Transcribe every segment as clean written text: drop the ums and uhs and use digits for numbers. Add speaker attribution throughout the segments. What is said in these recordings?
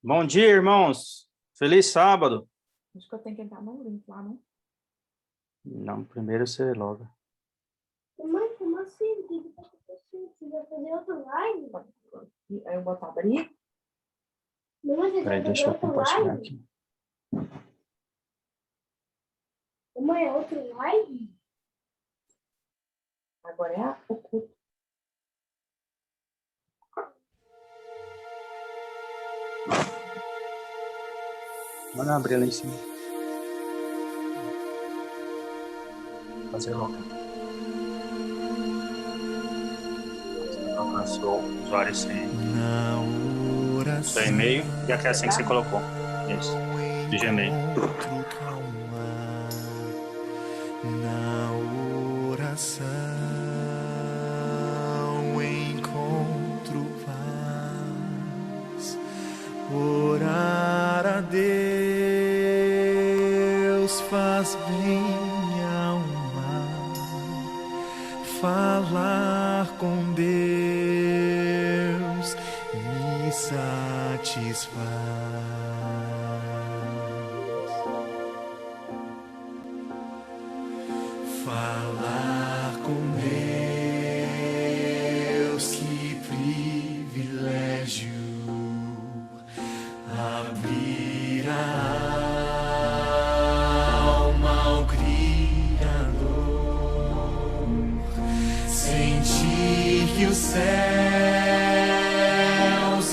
Speaker 1: Bom dia, irmãos. Feliz sábado.
Speaker 2: Acho que eu tenho que entrar no link lá, não?
Speaker 1: Não, primeiro você loga.
Speaker 3: Mãe, como assim? Você vai fazer outro live?
Speaker 2: Aí eu boto abrir.
Speaker 3: Mãe, você
Speaker 1: Peraí,
Speaker 3: vai
Speaker 1: deixa
Speaker 3: fazer
Speaker 1: eu
Speaker 3: outro
Speaker 1: compartilhar
Speaker 3: live?
Speaker 1: aqui.
Speaker 3: Mãe, é outro live?
Speaker 2: Agora é o culto.
Speaker 1: Manda abrir lá em cima. Fazer logo. Você vai colocar seu usuário sem seu e-mail e a senha que você colocou. Isso. De Gmail.
Speaker 4: Na oração encontro paz. Orar a Deus faz bem minha alma. Falar com Deus me satisfaz. Falar com Deus, que privilégio. Abrir a alma ao Criador. Sentir que os céus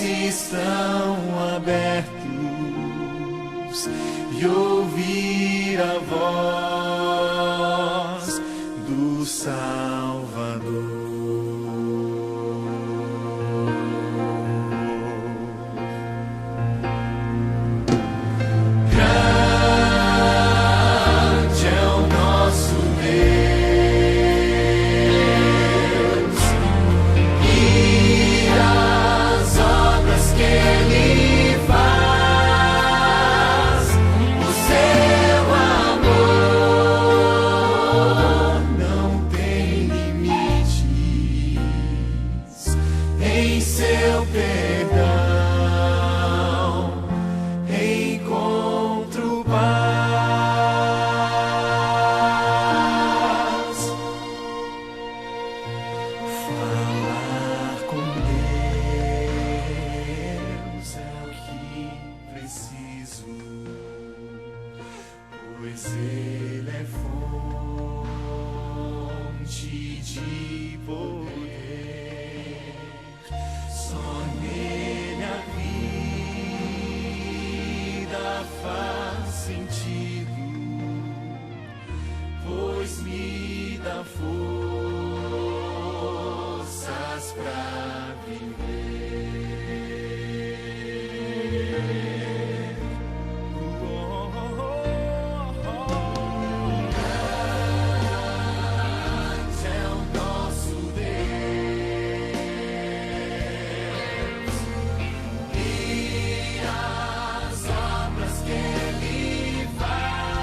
Speaker 4: estão abertos e ouvir a voz do Salvador. Grande é o nosso Deus e as obras que Ele faz. O seu amor não tem limites. Em seu perdão encontro paz. Falar com Deus é o que preciso, pois Ele é fonte de poder. Só nele a vida faz sentido, pois me dá forças pra viver. Grande é o nosso Deus e as obras que Ele faz.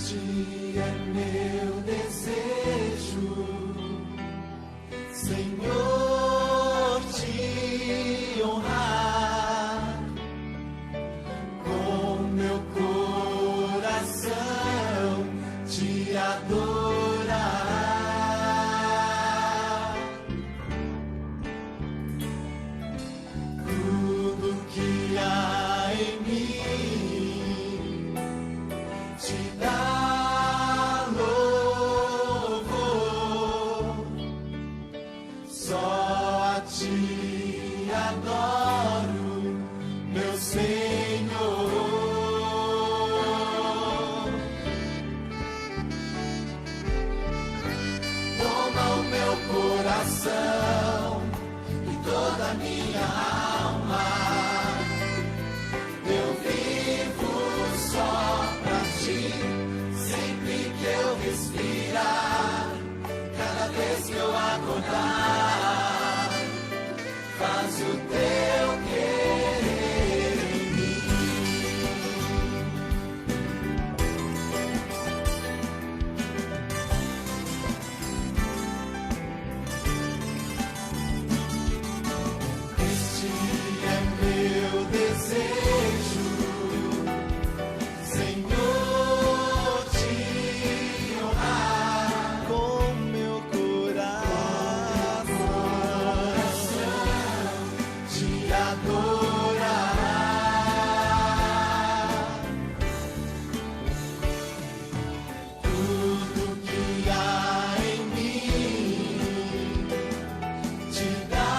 Speaker 4: ti é meu desejo, Senhor, te honrar com meu coração, te adorar. Tudo que há em mim te dá louvor, só a ti adoro, meu Senhor. Toma o meu coração e toda a minha alma, eu vivo só pra ti, sempre que eu respirar, cada vez que eu acordar, faz o teu querer em mim. Este é meu desejo, Senhor, te honrar com meu coração, te adorar. Tudo que há em mim te dá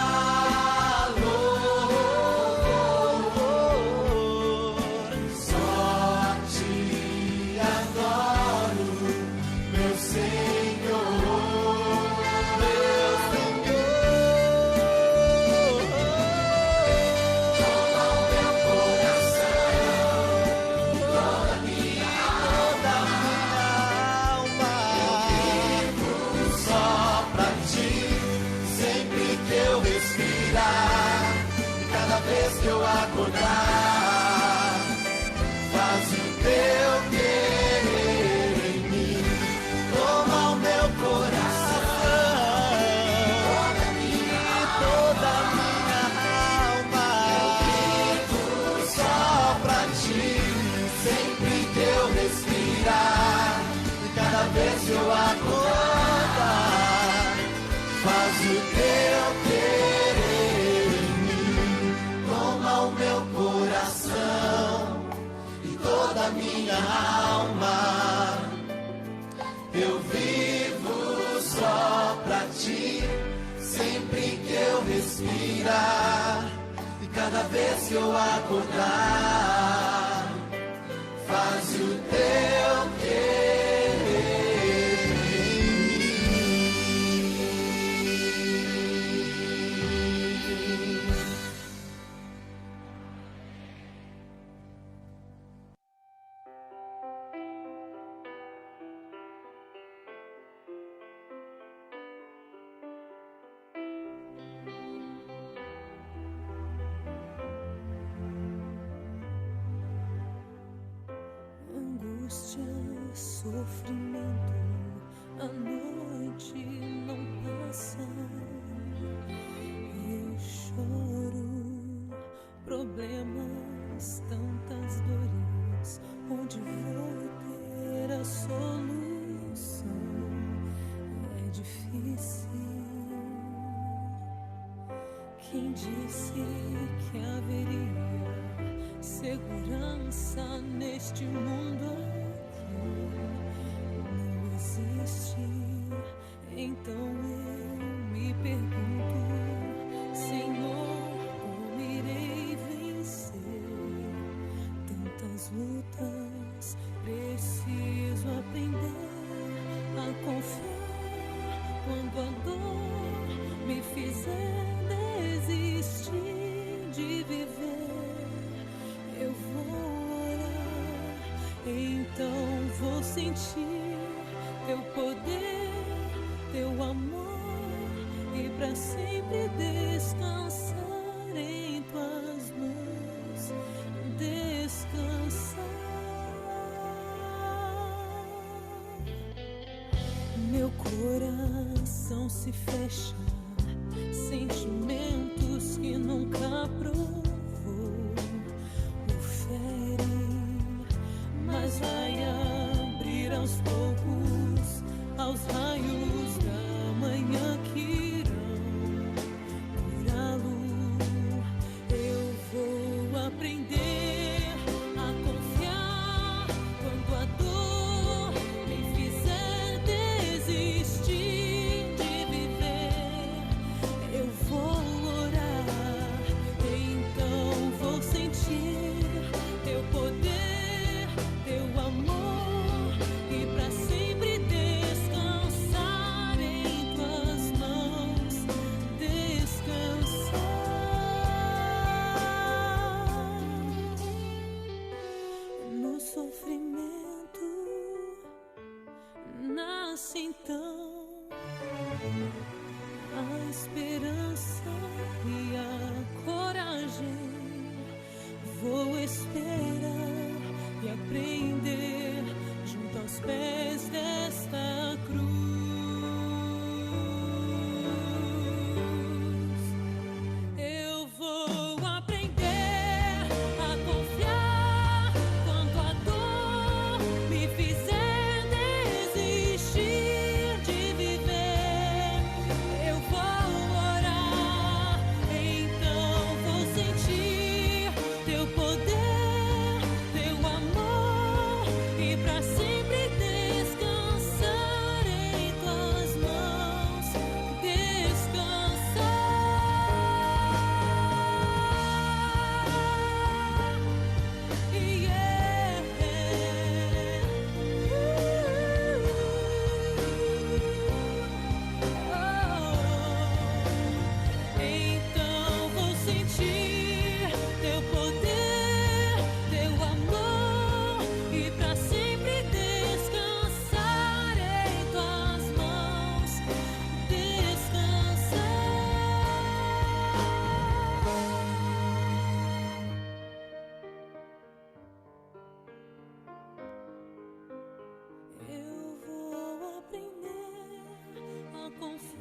Speaker 4: louvor, só a ti adoro, meu Senhor, meu Senhor. Toma o meu coração, toda a minha alma, eu vivo só pra ti, sempre que eu respirar, e cada vez que eu acordar, faz o teu querer em mim. Toma o meu coração e toda a minha alma, eu vivo só pra ti, sempre que eu respirar, e cada vez que eu acordar, faz o teu querer em mim. Toma o meu coração e toda a minha alma, eu vivo só pra ti, sempre que eu respirar, e cada vez que eu acordar, faz o teu querer em mim.
Speaker 5: Angústia, sofrimento, a noite não passa. Eu choro, problemas, tantas dores. Onde vou ter a solução? É difícil. Quem disse que haveria segurança neste mundo aqui? Não existe. Então eu me pergunto, Senhor, como irei vencer tantas lutas? Preciso aprender a confiar quando a dor me fizer desistir de viver. Eu vou orar, então vou sentir teu poder, teu amor, e pra sempre descansar em tuas mãos, descansar. se fecha, sentimentos que nunca provou. O fere, mas vai abrir aos poucos, aos raios da manhã que irão curá-lo. Eu vou aprender a confiar quando a dor me fizer desistir de viver. Eu vou orar, então vou sentir teu poder, teu amor, e pra sempre descansar em tuas mãos, descansar. No sofrimento nasce então a esperança e a coragem. Vou esperar e aprender junto aos pés desta cruz. Eu vou aprender a confiar quando a dor me fizer desistir de viver. Eu vou orar, então vou sentir teu poder, teu amor, e pra sempre descansar em tuas mãos, descansar. Então vou sentir teu poder, teu amor, e pra sempre descansar em tuas mãos, descansar. Eu vou aprender a confiar.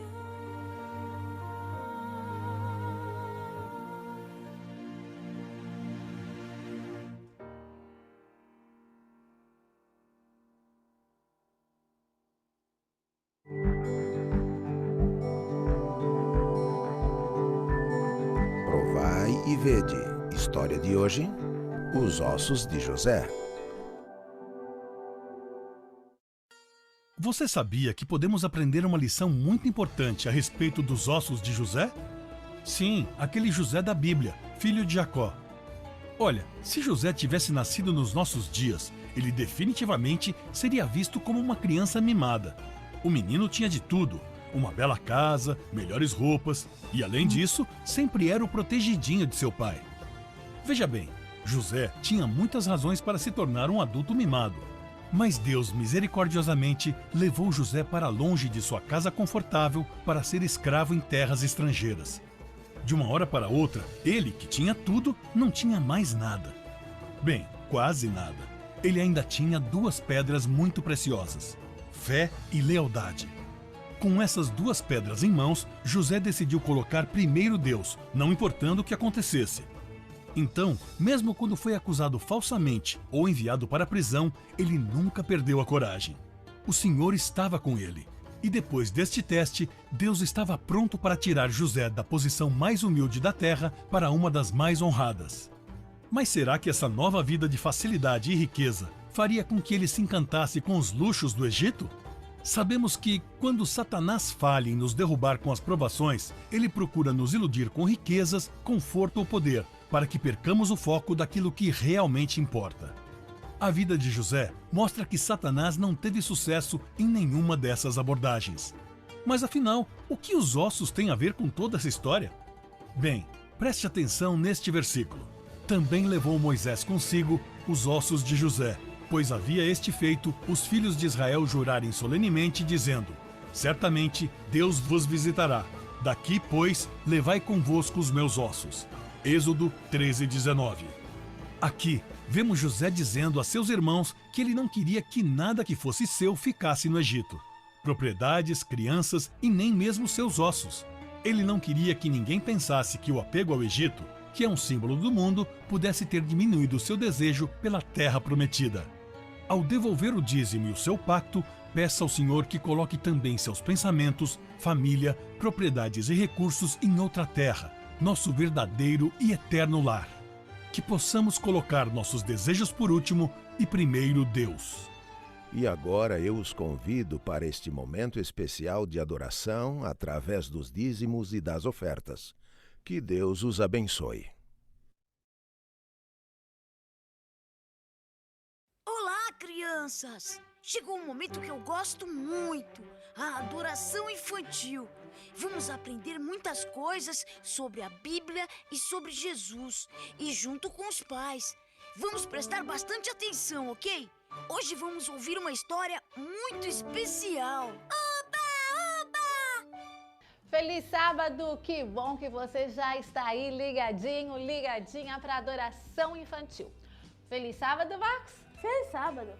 Speaker 6: Provai e vede. História de hoje: os ossos de José.
Speaker 7: Você sabia que podemos aprender uma lição muito importante a respeito dos ossos de José? Sim, aquele José da Bíblia, filho de Jacó. Olha, se José tivesse nascido nos nossos dias, ele definitivamente seria visto como uma criança mimada. O menino tinha de tudo: uma bela casa, melhores roupas e, além disso, sempre era o protegidinho de seu pai. Veja bem, José tinha muitas razões para se tornar um adulto mimado. Mas Deus misericordiosamente levou José para longe de sua casa confortável para ser escravo em terras estrangeiras. De uma hora para outra, ele, que tinha tudo, não tinha mais nada. Bem, quase nada. Ele ainda tinha duas pedras muito preciosas: fé e lealdade. Com essas duas pedras em mãos, José decidiu colocar primeiro Deus, não importando o que acontecesse. Então, mesmo quando foi acusado falsamente ou enviado para a prisão, ele nunca perdeu a coragem. O Senhor estava com ele. E depois deste teste, Deus estava pronto para tirar José da posição mais humilde da terra para uma das mais honradas. Mas será que essa nova vida de facilidade e riqueza faria com que ele se encantasse com os luxos do Egito? Sabemos que, quando Satanás falha em nos derrubar com as provações, ele procura nos iludir com riquezas, conforto ou poder, para que percamos o foco daquilo que realmente importa. A vida de José mostra que Satanás não teve sucesso em nenhuma dessas abordagens. Mas afinal, o que os ossos têm a ver com toda essa história? Bem, preste atenção neste versículo. Também levou Moisés consigo os ossos de José, pois havia este feito os filhos de Israel jurarem solenemente, dizendo: certamente Deus vos visitará. Daqui, pois, levai convosco os meus ossos. Êxodo 13:19. Aqui, vemos José dizendo a seus irmãos que ele não queria que nada que fosse seu ficasse no Egito. propriedades, crianças e nem mesmo seus ossos. Ele não queria que ninguém pensasse que o apego ao Egito, que é um símbolo do mundo, pudesse ter diminuído seu desejo pela terra prometida. Ao devolver o dízimo e o seu pacto, peça ao Senhor que coloque também seus pensamentos, família, propriedades e recursos em outra terra, nosso verdadeiro e eterno lar. Que possamos colocar nossos desejos por último e primeiro Deus.
Speaker 6: E agora eu os convido para este momento especial de adoração através dos dízimos e das ofertas. Que Deus os abençoe.
Speaker 8: Olá, crianças! Chegou um momento que eu gosto muito, a adoração infantil. Vamos aprender muitas coisas sobre a Bíblia e sobre Jesus, e junto com os pais. Vamos prestar bastante atenção, ok? Hoje vamos ouvir uma história muito especial.
Speaker 9: Feliz sábado! Que bom que você já está aí ligadinho, ligadinha para adoração infantil. Feliz sábado, Marcos!
Speaker 3: Feliz sábado.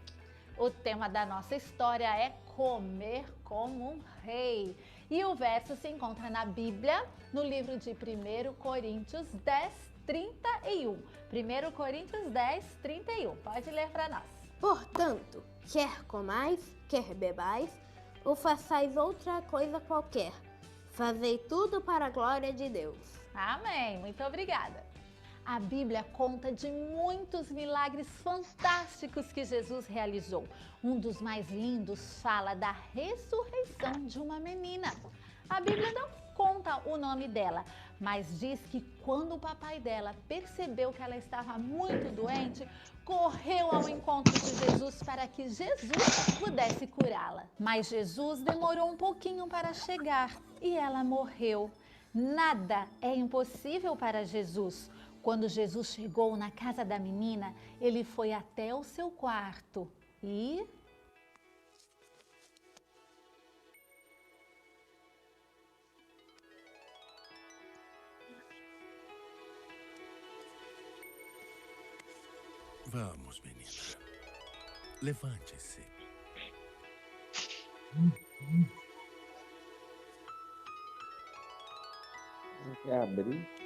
Speaker 9: O tema da nossa história é comer como um rei. E o verso se encontra na Bíblia, no livro de 1 Coríntios 10, 31. 1 Coríntios 10, 31. Pode ler para nós.
Speaker 3: Portanto, quer comais, quer bebais, ou façais outra coisa qualquer, fazei tudo para a glória de Deus.
Speaker 9: Amém. Muito obrigada. A Bíblia conta de muitos milagres fantásticos que Jesus realizou. Um dos mais lindos fala da ressurreição de uma menina. A Bíblia não conta o nome dela, mas diz que quando o papai dela percebeu que ela estava muito doente, correu ao encontro de Jesus para que Jesus pudesse curá-la. Mas Jesus demorou um pouquinho para chegar e ela morreu. Nada é impossível para Jesus. Quando Jesus chegou na casa da menina, ele foi até o seu quarto e...
Speaker 10: Vamos, menina. Levante-se.
Speaker 11: Quer abrir?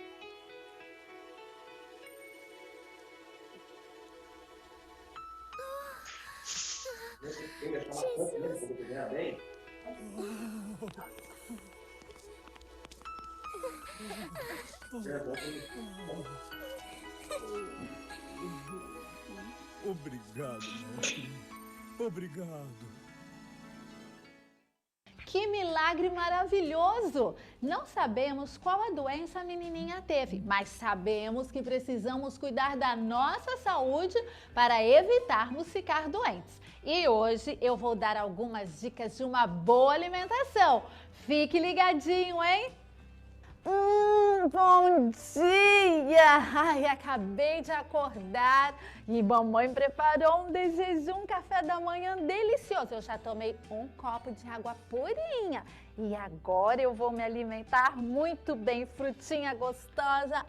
Speaker 10: Obrigado, mestre. Obrigado.
Speaker 9: Que milagre maravilhoso! Não sabemos qual a doença a menininha teve, mas sabemos que precisamos cuidar da nossa saúde para evitarmos ficar doentes. E hoje eu vou dar algumas dicas de uma boa alimentação. Fique ligadinho, hein? Bom dia! Ai, acabei de acordar e mamãe preparou um de jejum café da manhã delicioso. Eu já tomei um copo de água purinha e agora eu vou me alimentar muito bem. Frutinha gostosa,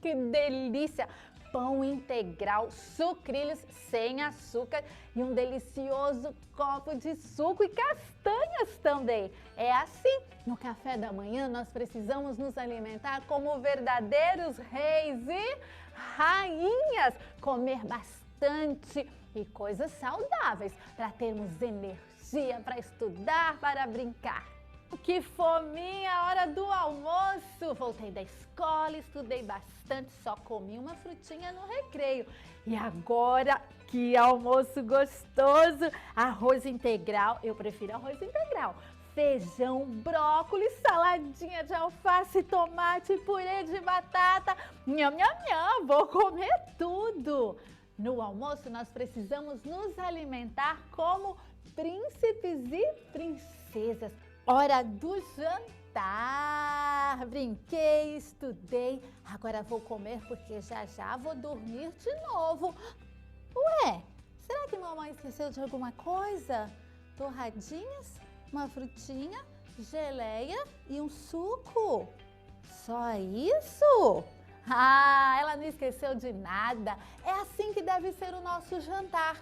Speaker 9: que delícia! Pão integral, sucrilhos sem açúcar e um delicioso copo de suco e castanhas também. É assim, no café da manhã nós precisamos nos alimentar como verdadeiros reis e rainhas. Comer bastante e coisas saudáveis para termos energia para estudar, para brincar. Que fominha, hora do almoço! Voltei da escola, estudei bastante, só comi uma frutinha no recreio. E agora, que almoço gostoso! Arroz integral, eu prefiro arroz integral. Feijão, brócolis, saladinha de alface, tomate, purê de batata. Nham, nham, nham, vou comer tudo! No almoço, nós precisamos nos alimentar como príncipes e princesas. Hora do jantar! Brinquei, estudei, agora vou comer porque já vou dormir de novo. Ué, será que mamãe esqueceu de alguma coisa? Torradinhas, uma frutinha, geleia e um suco? Só isso? Ah, ela não esqueceu de nada. É assim que deve ser o nosso jantar.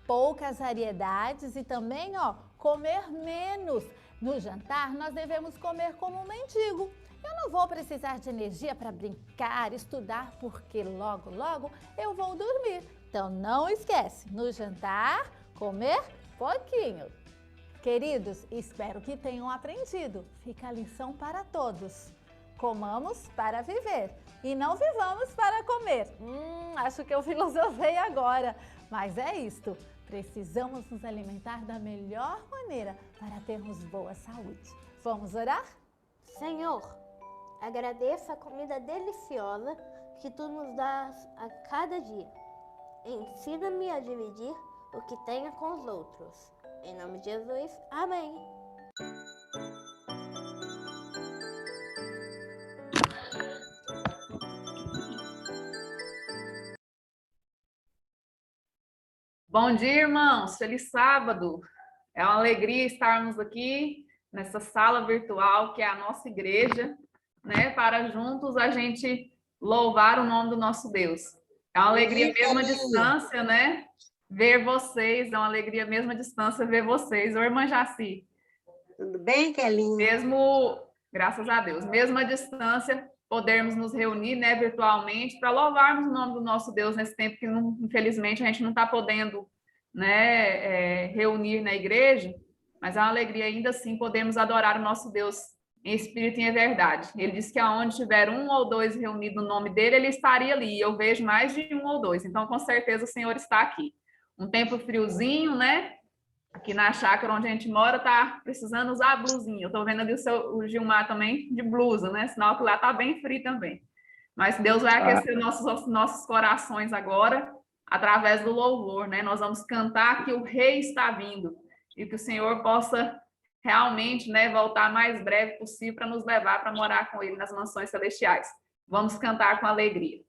Speaker 9: Poucas variedades e também, comer menos. No jantar, nós devemos comer como um mendigo. Eu não vou precisar de energia para brincar, estudar, porque logo, logo eu vou dormir. Então não esquece, no jantar, comer pouquinho. Queridos, espero que tenham aprendido. Fica a lição para todos. Comamos para viver e não vivamos para comer. Acho que eu filosofei agora, mas é isto. Precisamos nos alimentar da melhor maneira para termos boa saúde. Vamos orar?
Speaker 3: Senhor, agradeço a comida deliciosa que Tu nos dás a cada dia. Ensina-me a dividir o que tenho com os outros. Em nome de Jesus, amém.
Speaker 12: Bom dia, irmãos. Feliz sábado. É uma alegria estarmos aqui nessa sala virtual que é a nossa igreja, né? Para juntos a gente louvar o nome do nosso Deus. É uma alegria mesmo à distância, né? Ver vocês, é uma alegria mesmo à distância ver vocês. Ô, irmã Jaci.
Speaker 13: Tudo bem, Kelinha?
Speaker 12: Mesmo, graças a Deus, mesmo à distância, podermos nos reunir, né, virtualmente, para louvarmos o nome do nosso Deus nesse tempo que, infelizmente, a gente não está podendo, né, reunir na igreja, mas é uma alegria ainda assim podermos adorar o nosso Deus em espírito e em verdade. Ele disse que aonde tiver um ou dois reunidos no nome dele, ele estaria ali. Eu vejo mais de um ou dois, então com certeza o Senhor está aqui. Um tempo friozinho, né? Aqui na chácara onde a gente mora, tá precisando usar a blusinha. Eu tô vendo ali o Gilmar também de blusa, né? Sinal que lá tá bem frio também. Mas Deus vai aquecer nossos corações agora, através do louvor, né? Nós vamos cantar que o Rei está vindo e que o Senhor possa realmente, né, voltar mais breve possível para nos levar para morar com Ele nas mansões celestiais. Vamos cantar com alegria.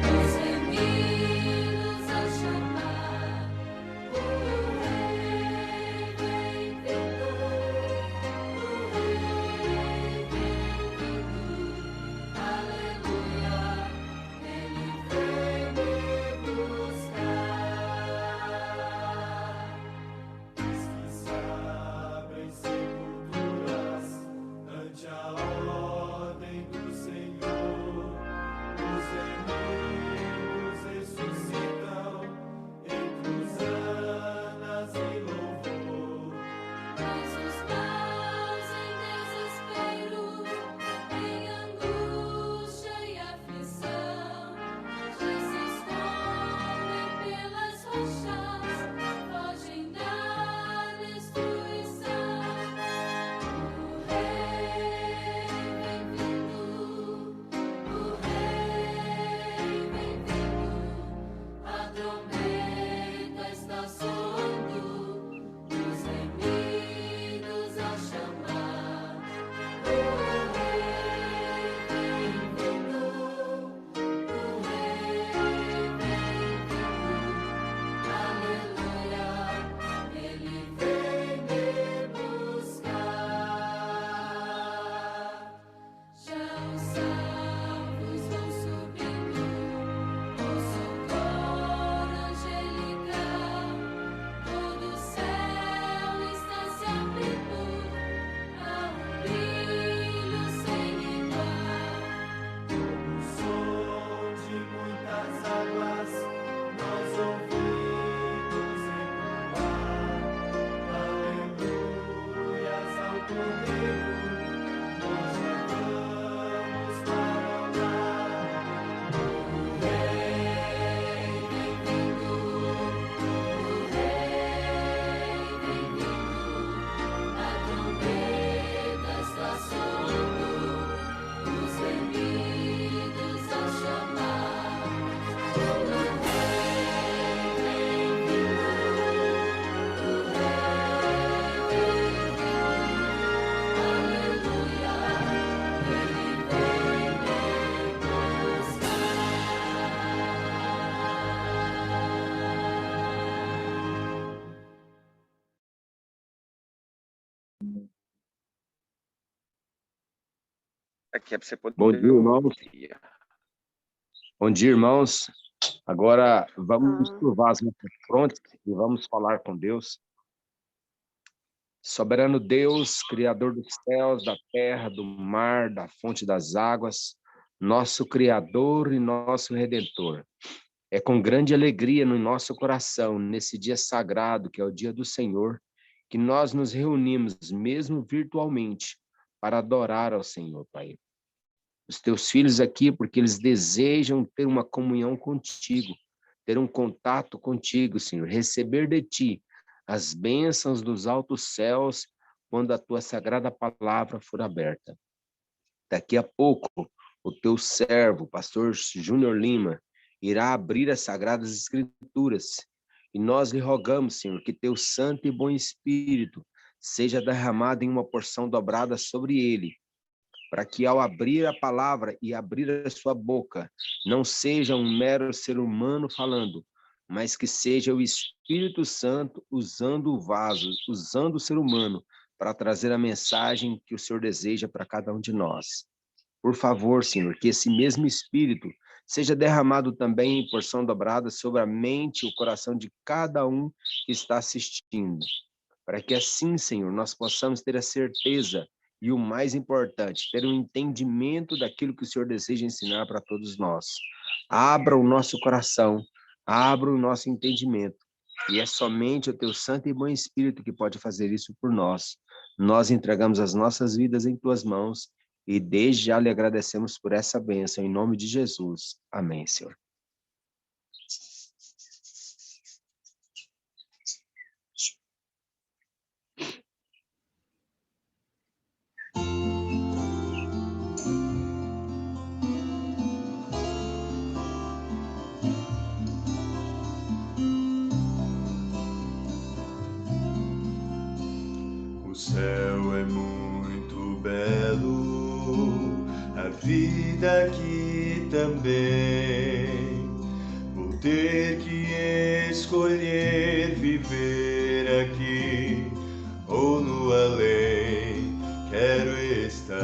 Speaker 5: Os remidos a chamar.
Speaker 14: Aqui é para você poder...
Speaker 15: Bom dia, irmãos. Bom dia, irmãos. Agora vamos curvar as nossas frontes e vamos falar com Deus. Soberano Deus, Criador dos céus, da terra, do mar, da fonte das águas, nosso Criador e nosso Redentor. É com grande alegria no nosso coração, nesse dia sagrado, que é o dia do Senhor, que nós nos reunimos, mesmo virtualmente, para adorar ao Senhor, Pai. Os teus filhos aqui, porque eles desejam ter uma comunhão contigo, ter um contato contigo, Senhor, receber de ti as bênçãos dos altos céus quando a tua sagrada palavra for aberta. Daqui a pouco, o teu servo, pastor Júnior Lima, irá abrir as sagradas escrituras. E nós lhe rogamos, Senhor, que teu santo e bom Espírito seja derramado em uma porção dobrada sobre ele, para que ao abrir a palavra e abrir a sua boca, não seja um mero ser humano falando, mas que seja o Espírito Santo usando o vaso, usando o ser humano, para trazer a mensagem que o Senhor deseja para cada um de nós. Por favor, Senhor, que esse mesmo Espírito seja derramado também em porção dobrada sobre a mente e o coração de cada um que está assistindo, para que assim, Senhor, nós possamos ter a certeza e o mais importante, ter um entendimento daquilo que o Senhor deseja ensinar para todos nós. Abra o nosso coração, abra o nosso entendimento, e é somente o teu santo e bom Espírito que pode fazer isso por nós. Nós entregamos as nossas vidas em tuas mãos, e desde já lhe agradecemos por essa bênção, em nome de Jesus. Amém, Senhor.
Speaker 16: O céu é muito belo, a vida aqui também. Vou ter que escolher viver aqui ou no além. Quero estar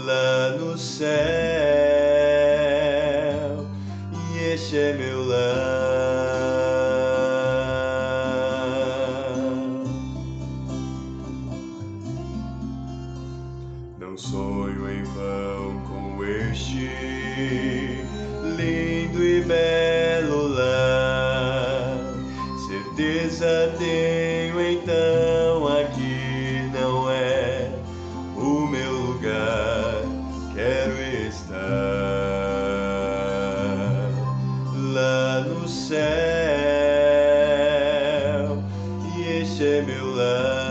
Speaker 16: lá no céu, e este é meu lar. Não sonho em vão com este lindo e belo lar. Certeza tenho então, aqui não é o meu lugar. Quero estar lá no céu, e este é meu lar.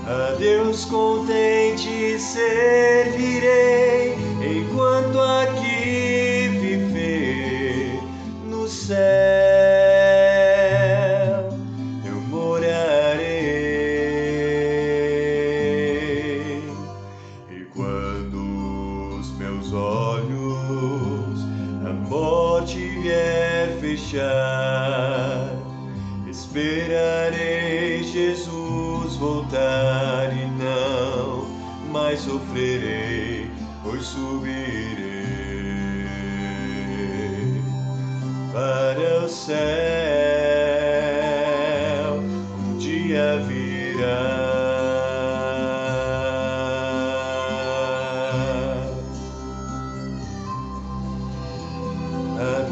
Speaker 16: A Deus contente servirei, enquanto aqui viver. No céu eu morarei, e quando os meus olhos a morte vier fechar, esperarei Jesus voltar, e não mais sofrerei, pois subirei para o céu. Um dia virá.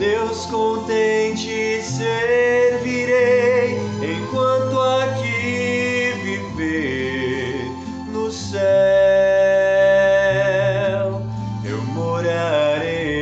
Speaker 16: Deus contente servirei, enquanto aqui viver no céu eu morarei.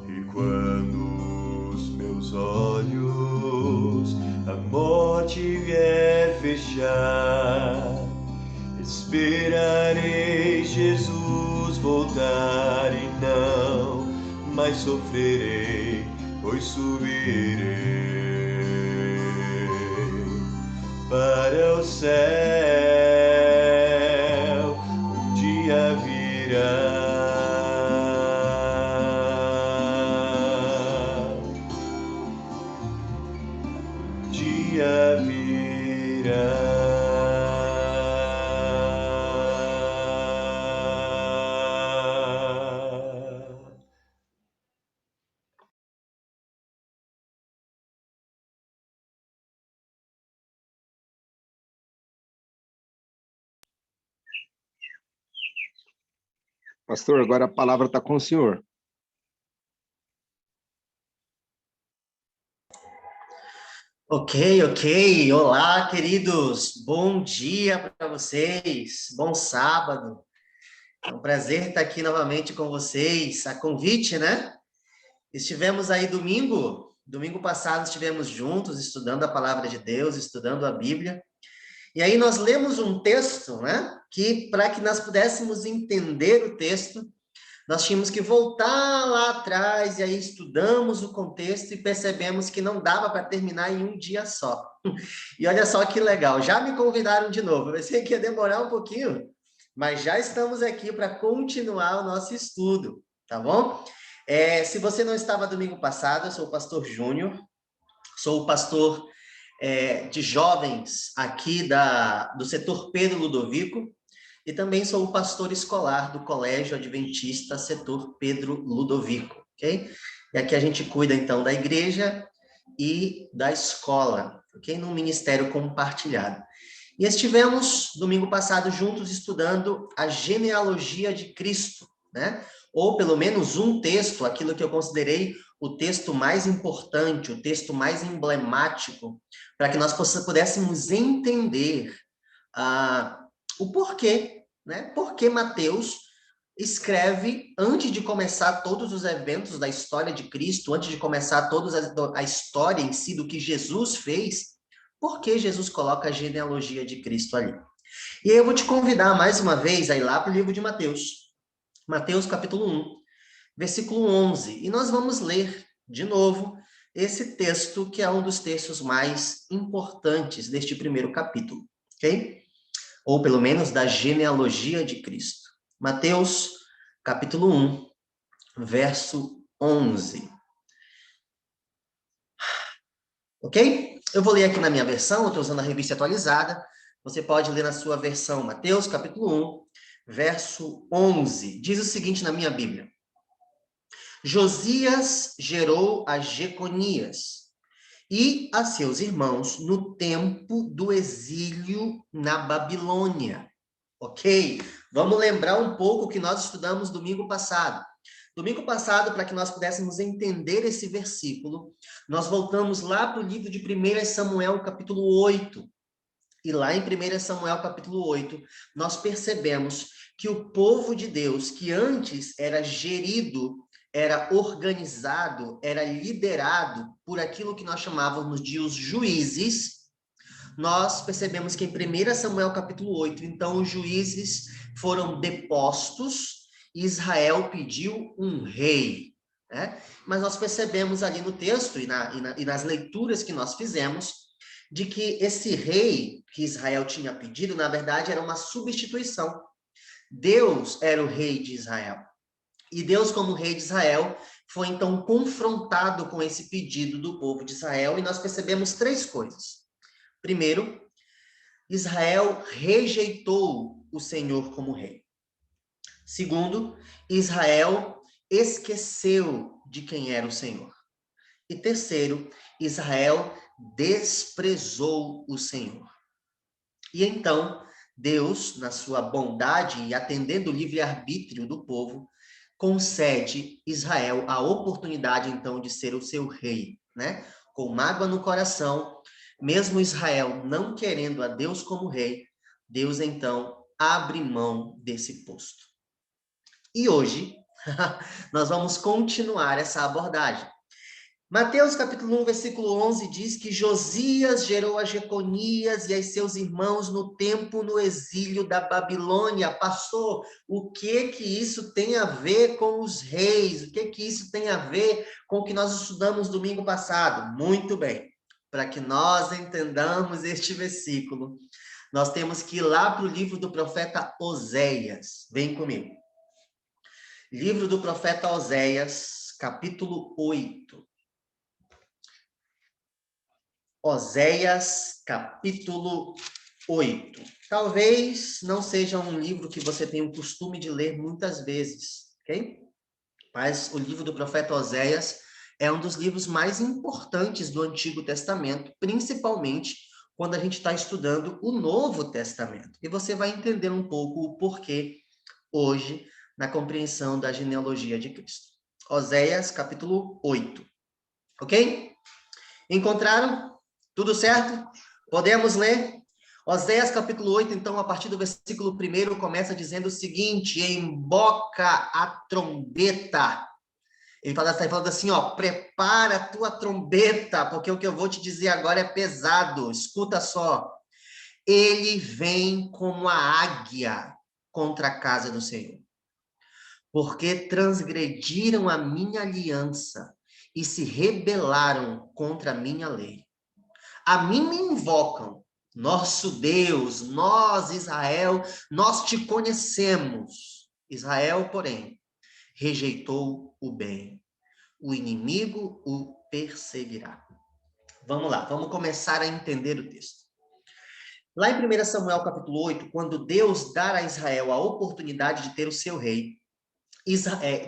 Speaker 16: E quando os meus olhos a morte vier fechar, esperarei Jesus voltar e não mais sofrerei, pois subirei para o céu, um dia virá. Dia virá.
Speaker 15: Pastor, agora a palavra está com o senhor.
Speaker 14: Ok, ok. Olá, queridos. Bom dia para vocês. Bom sábado. É um prazer estar aqui novamente com vocês. A convite, né? Estivemos aí domingo passado estivemos juntos estudando a palavra de Deus, estudando a Bíblia. E aí nós lemos um texto, né? Que para que nós pudéssemos entender o texto, nós tínhamos que voltar lá atrás, e aí estudamos o contexto e percebemos que não dava para terminar em um dia só. E olha só que legal, já me convidaram de novo. Eu pensei que ia demorar um pouquinho, mas já estamos aqui para continuar o nosso estudo, tá bom? Se você não estava domingo passado, eu sou o pastor Júnior, sou o pastor de jovens aqui do setor Pedro Ludovico, e também sou o pastor escolar do Colégio Adventista Setor Pedro Ludovico, ok? E aqui a gente cuida, então, da igreja e da escola, ok? Num ministério compartilhado. E estivemos, domingo passado, juntos estudando a genealogia de Cristo, né? Ou pelo menos um texto, aquilo que eu considerei o texto mais importante, o texto mais emblemático, para que nós pudéssemos entender o porquê, né? Porque Mateus escreve, antes de começar todos os eventos da história de Cristo, antes de começar a história em si do que Jesus fez, por que Jesus coloca a genealogia de Cristo ali? E eu vou te convidar mais uma vez a ir lá para o livro de Mateus. Mateus capítulo 1, versículo 11. E nós vamos ler de novo esse texto, que é um dos textos mais importantes deste primeiro capítulo, ok? Ou pelo menos da genealogia de Cristo. Mateus, capítulo 1, verso 11. Ok? Eu vou ler aqui na minha versão, eu estou usando a revista atualizada. Você pode ler na sua versão, Mateus, capítulo 1, verso 11. Diz o seguinte na minha Bíblia. Josias gerou a Jeconias e a seus irmãos no tempo do exílio na Babilônia. Ok? Vamos lembrar um pouco o que nós estudamos domingo passado. Domingo passado, para que nós pudéssemos entender esse versículo, nós voltamos lá para o livro de 1 Samuel, capítulo 8. E lá em 1 Samuel, capítulo 8, nós percebemos que o povo de Deus, que antes era gerido, era organizado, era liderado por aquilo que nós chamávamos de os juízes, nós percebemos que em 1 Samuel capítulo 8, então os juízes foram depostos e Israel pediu um rei, né? Mas nós percebemos ali no texto e nas leituras que nós fizemos, de que esse rei que Israel tinha pedido, na verdade, era uma substituição. Deus era o rei de Israel. E Deus, como rei de Israel, foi então confrontado com esse pedido do povo de Israel, e nós percebemos 3 coisas. Primeiro, Israel rejeitou o Senhor como rei. Segundo, Israel esqueceu de quem era o Senhor. E terceiro, Israel desprezou o Senhor. E então, Deus, na sua bondade e atendendo o livre-arbítrio do povo, concede Israel a oportunidade, então, de ser o seu rei, né? Com mágoa no coração, mesmo Israel não querendo a Deus como rei, Deus, então, abre mão desse posto. E hoje, nós vamos continuar essa abordagem. Mateus capítulo 1, versículo 11 diz que Josias gerou a Jeconias e a seus irmãos no tempo no exílio da Babilônia. Pastor, o que isso tem a ver com os reis? O que isso tem a ver com o que nós estudamos domingo passado? Muito bem. Para que nós entendamos este versículo, nós temos que ir lá para o livro do profeta Oséias. Vem comigo. Livro do profeta Oséias, capítulo 8. Oséias, capítulo 8. Talvez não seja um livro que você tenha o costume de ler muitas vezes, ok? Mas o livro do profeta Oséias é um dos livros mais importantes do Antigo Testamento, principalmente quando a gente está estudando o Novo Testamento. E você vai entender um pouco o porquê hoje na compreensão da genealogia de Cristo. Oséias, capítulo 8. Ok? Encontraram? Tudo certo? Podemos ler? Oséias capítulo 8, então, a partir do versículo 1, começa dizendo o seguinte: emboca a trombeta. Ele está falando assim, ó, prepara a tua trombeta, porque o que eu vou te dizer agora é pesado. Escuta só. Ele vem como a águia contra a casa do Senhor, porque transgrediram a minha aliança e se rebelaram contra a minha lei. A mim me invocam, nosso Deus, nós, Israel, nós te conhecemos. Israel, porém, rejeitou o bem. O inimigo o perseguirá. Vamos lá, vamos começar a entender o texto. Lá em 1 Samuel, capítulo 8, quando Deus dá a Israel a oportunidade de ter o seu rei,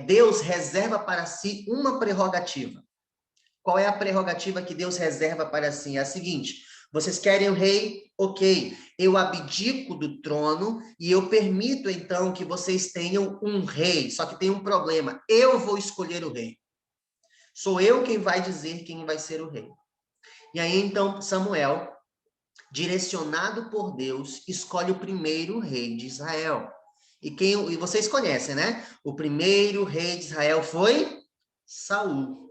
Speaker 14: Deus reserva para si uma prerrogativa. Qual é a prerrogativa que Deus reserva para si? É a seguinte: vocês querem o rei? Ok, eu abdico do trono e eu permito, então, que vocês tenham um rei. Só que tem um problema: eu vou escolher o rei. Sou eu quem vai dizer quem vai ser o rei. E aí, então, Samuel, direcionado por Deus, escolhe o primeiro rei de Israel. E vocês conhecem, né? O primeiro rei de Israel foi Saul.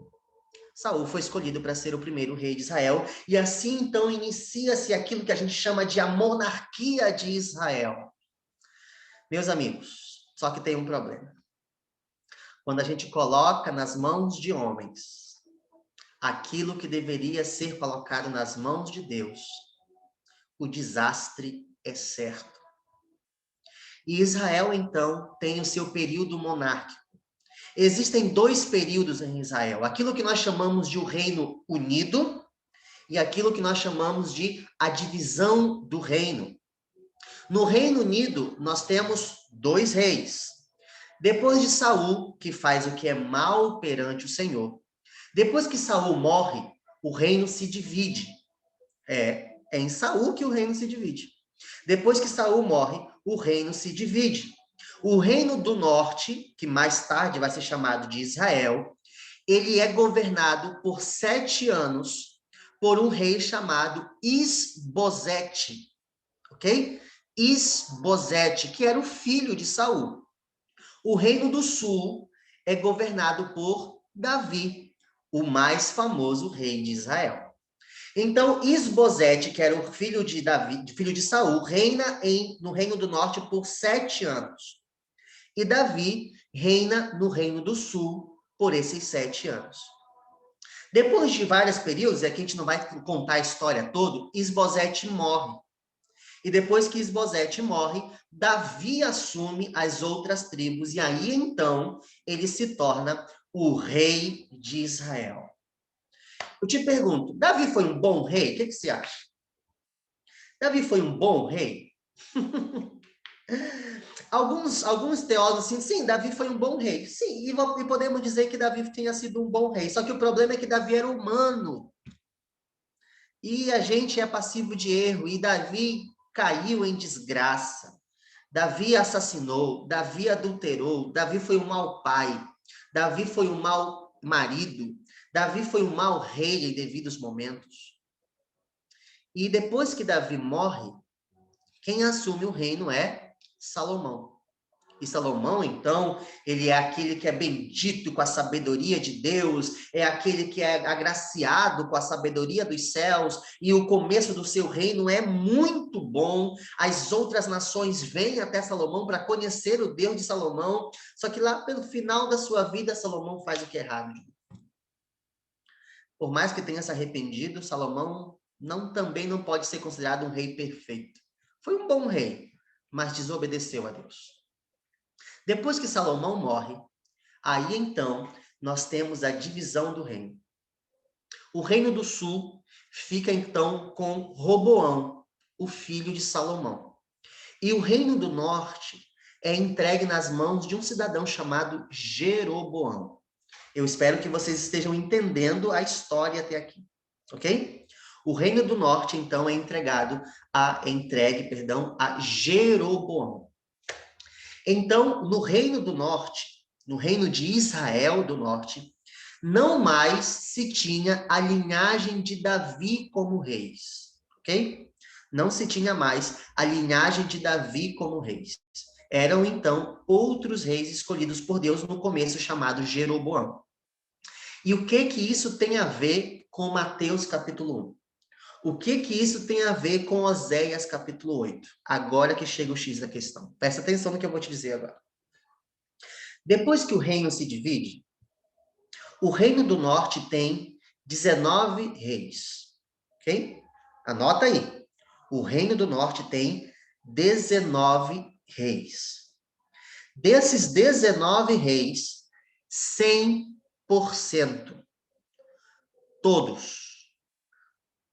Speaker 14: Saul foi escolhido para ser o primeiro rei de Israel, e assim, então, inicia-se aquilo que a gente chama de a monarquia de Israel. Meus amigos, só que tem um problema. Quando a gente coloca nas mãos de homens aquilo que deveria ser colocado nas mãos de Deus, o desastre é certo. E Israel, então, tem o seu período monárquico. Existem 2 períodos em Israel, aquilo que nós chamamos de o Reino Unido e aquilo que nós chamamos de a divisão do reino. No Reino Unido, nós temos 2 reis. Depois de Saul, que faz o que é mal perante o Senhor, depois que Saul morre, o reino se divide. É em Saul que o reino se divide. Depois que Saul morre, o reino se divide. O reino do norte, que mais tarde vai ser chamado de Israel, ele é governado por 7 anos por um rei chamado Isbosete, ok? Isbosete, que era o filho de Saul. O reino do sul é governado por Davi, o mais famoso rei de Israel. Então, Isbosete, que era o filho de Davi, filho de Saul, reina no reino do norte por 7 anos. E Davi reina no reino do sul por esses 7 anos. Depois de vários períodos, aqui a gente não vai contar a história toda, Isbosete morre. E depois que Isbosete morre, Davi assume as outras tribos, e aí então ele se torna o rei de Israel. Eu te pergunto, Davi foi um bom rei? O que você acha? Davi foi um bom rei? Alguns teólogos assim, sim, Davi foi um bom rei. Sim, e podemos dizer que Davi tenha sido um bom rei. Só que o problema é que Davi era humano. E a gente é passivo de erro. E Davi caiu em desgraça. Davi assassinou, Davi adulterou, Davi foi um mau pai, Davi foi um mau marido, Davi foi um mau rei em devidos momentos. E depois que Davi morre, quem assume o reino é Salomão. E Salomão, então, ele é aquele que é bendito com a sabedoria de Deus, é aquele que é agraciado com a sabedoria dos céus, e o começo do seu reino é muito bom. As outras nações vêm até Salomão para conhecer o Deus de Salomão, só que lá pelo final da sua vida, Salomão faz o que é errado. Por mais que tenha se arrependido, Salomão também não pode ser considerado um rei perfeito. Foi um bom rei, mas desobedeceu a Deus. Depois que Salomão morre, aí então nós temos a divisão do reino. O reino do sul fica então com Roboão, o filho de Salomão. E o reino do norte é entregue nas mãos de um cidadão chamado Jeroboão. Eu espero que vocês estejam entendendo a história até aqui, ok? O reino do norte então é entregue a Jeroboão. Então, no reino do norte, no reino de Israel do norte, não mais se tinha a linhagem de Davi como reis, ok? Não se tinha mais a linhagem de Davi como reis. Eram, então, outros reis escolhidos por Deus no começo, chamado Jeroboão. E o que isso tem a ver com Mateus capítulo 1? O que isso tem a ver com Oséias capítulo 8? Agora que chega o X da questão. Presta atenção no que eu vou te dizer agora. Depois que o reino se divide, o reino do norte tem 19 reis. Ok? Anota aí. O reino do norte tem 19 reis. Desses 19 reis, 100%.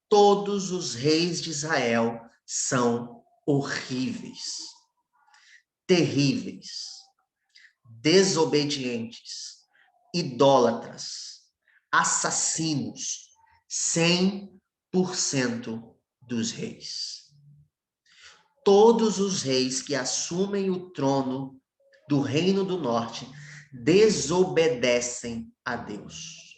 Speaker 14: Todos os reis de Israel são horríveis, terríveis, desobedientes, idólatras, assassinos, 100% dos reis. Todos os reis que assumem o trono do Reino do Norte desobedecem a Deus.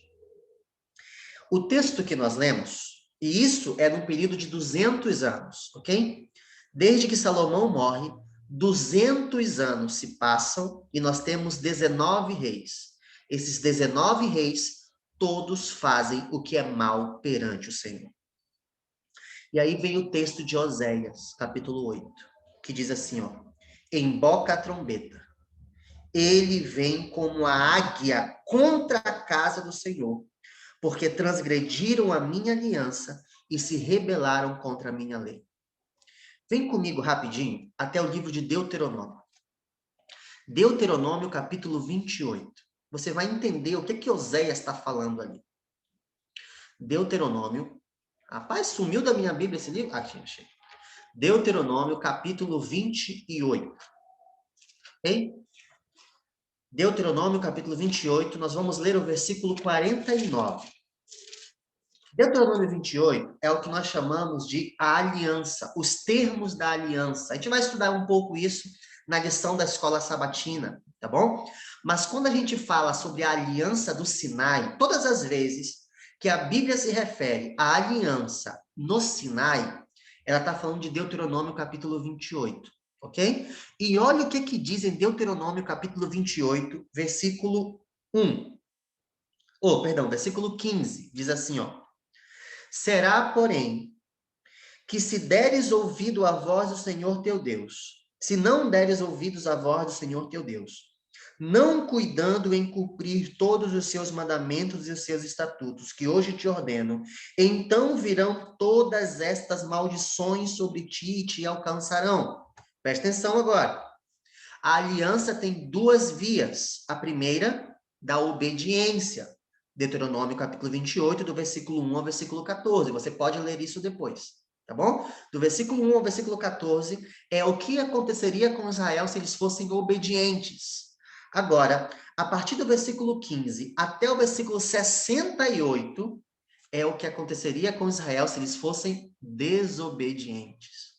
Speaker 14: O texto que nós lemos, e isso é num período de 200 anos, ok? Desde que Salomão morre, 200 anos se passam e nós temos 19 reis. Esses 19 reis, todos fazem o que é mal perante o Senhor. E aí vem o texto de Oséias, capítulo 8, que diz assim, ó: emboca a trombeta, ele vem como a águia contra a casa do Senhor, porque transgrediram a minha aliança e se rebelaram contra a minha lei. Vem comigo rapidinho até o livro de Deuteronômio. Deuteronômio, capítulo 28. Você vai entender o que Oséias está falando ali. Deuteronômio. Rapaz, sumiu da minha Bíblia esse livro? Aqui, achei. Deuteronômio, capítulo 28. Ok? Deuteronômio, capítulo 28, nós vamos ler o versículo 49. Deuteronômio 28 é o que nós chamamos de a aliança, os termos da aliança. A gente vai estudar um pouco isso na lição da escola sabatina, tá bom? Mas quando a gente fala sobre a aliança do Sinai, todas as vezes que a Bíblia se refere à aliança no Sinai, ela está falando de Deuteronômio capítulo 28. Ok? E olha o que diz em Deuteronômio, capítulo 28, versículo 1. Versículo 15. Diz assim, ó: será, porém, que se deres ouvido à voz do Senhor teu Deus, se não deres ouvidos à voz do Senhor teu Deus, não cuidando em cumprir todos os seus mandamentos e os seus estatutos, que hoje te ordeno, então virão todas estas maldições sobre ti e te alcançarão. Presta atenção agora. A aliança tem duas vias. A primeira, da obediência. Deuteronômio capítulo 28, do versículo 1 ao versículo 14. Você pode ler isso depois, tá bom? Do versículo 1 ao versículo 14 é o que aconteceria com Israel se eles fossem obedientes. Agora, a partir do versículo 15 até o versículo 68, é o que aconteceria com Israel se eles fossem desobedientes.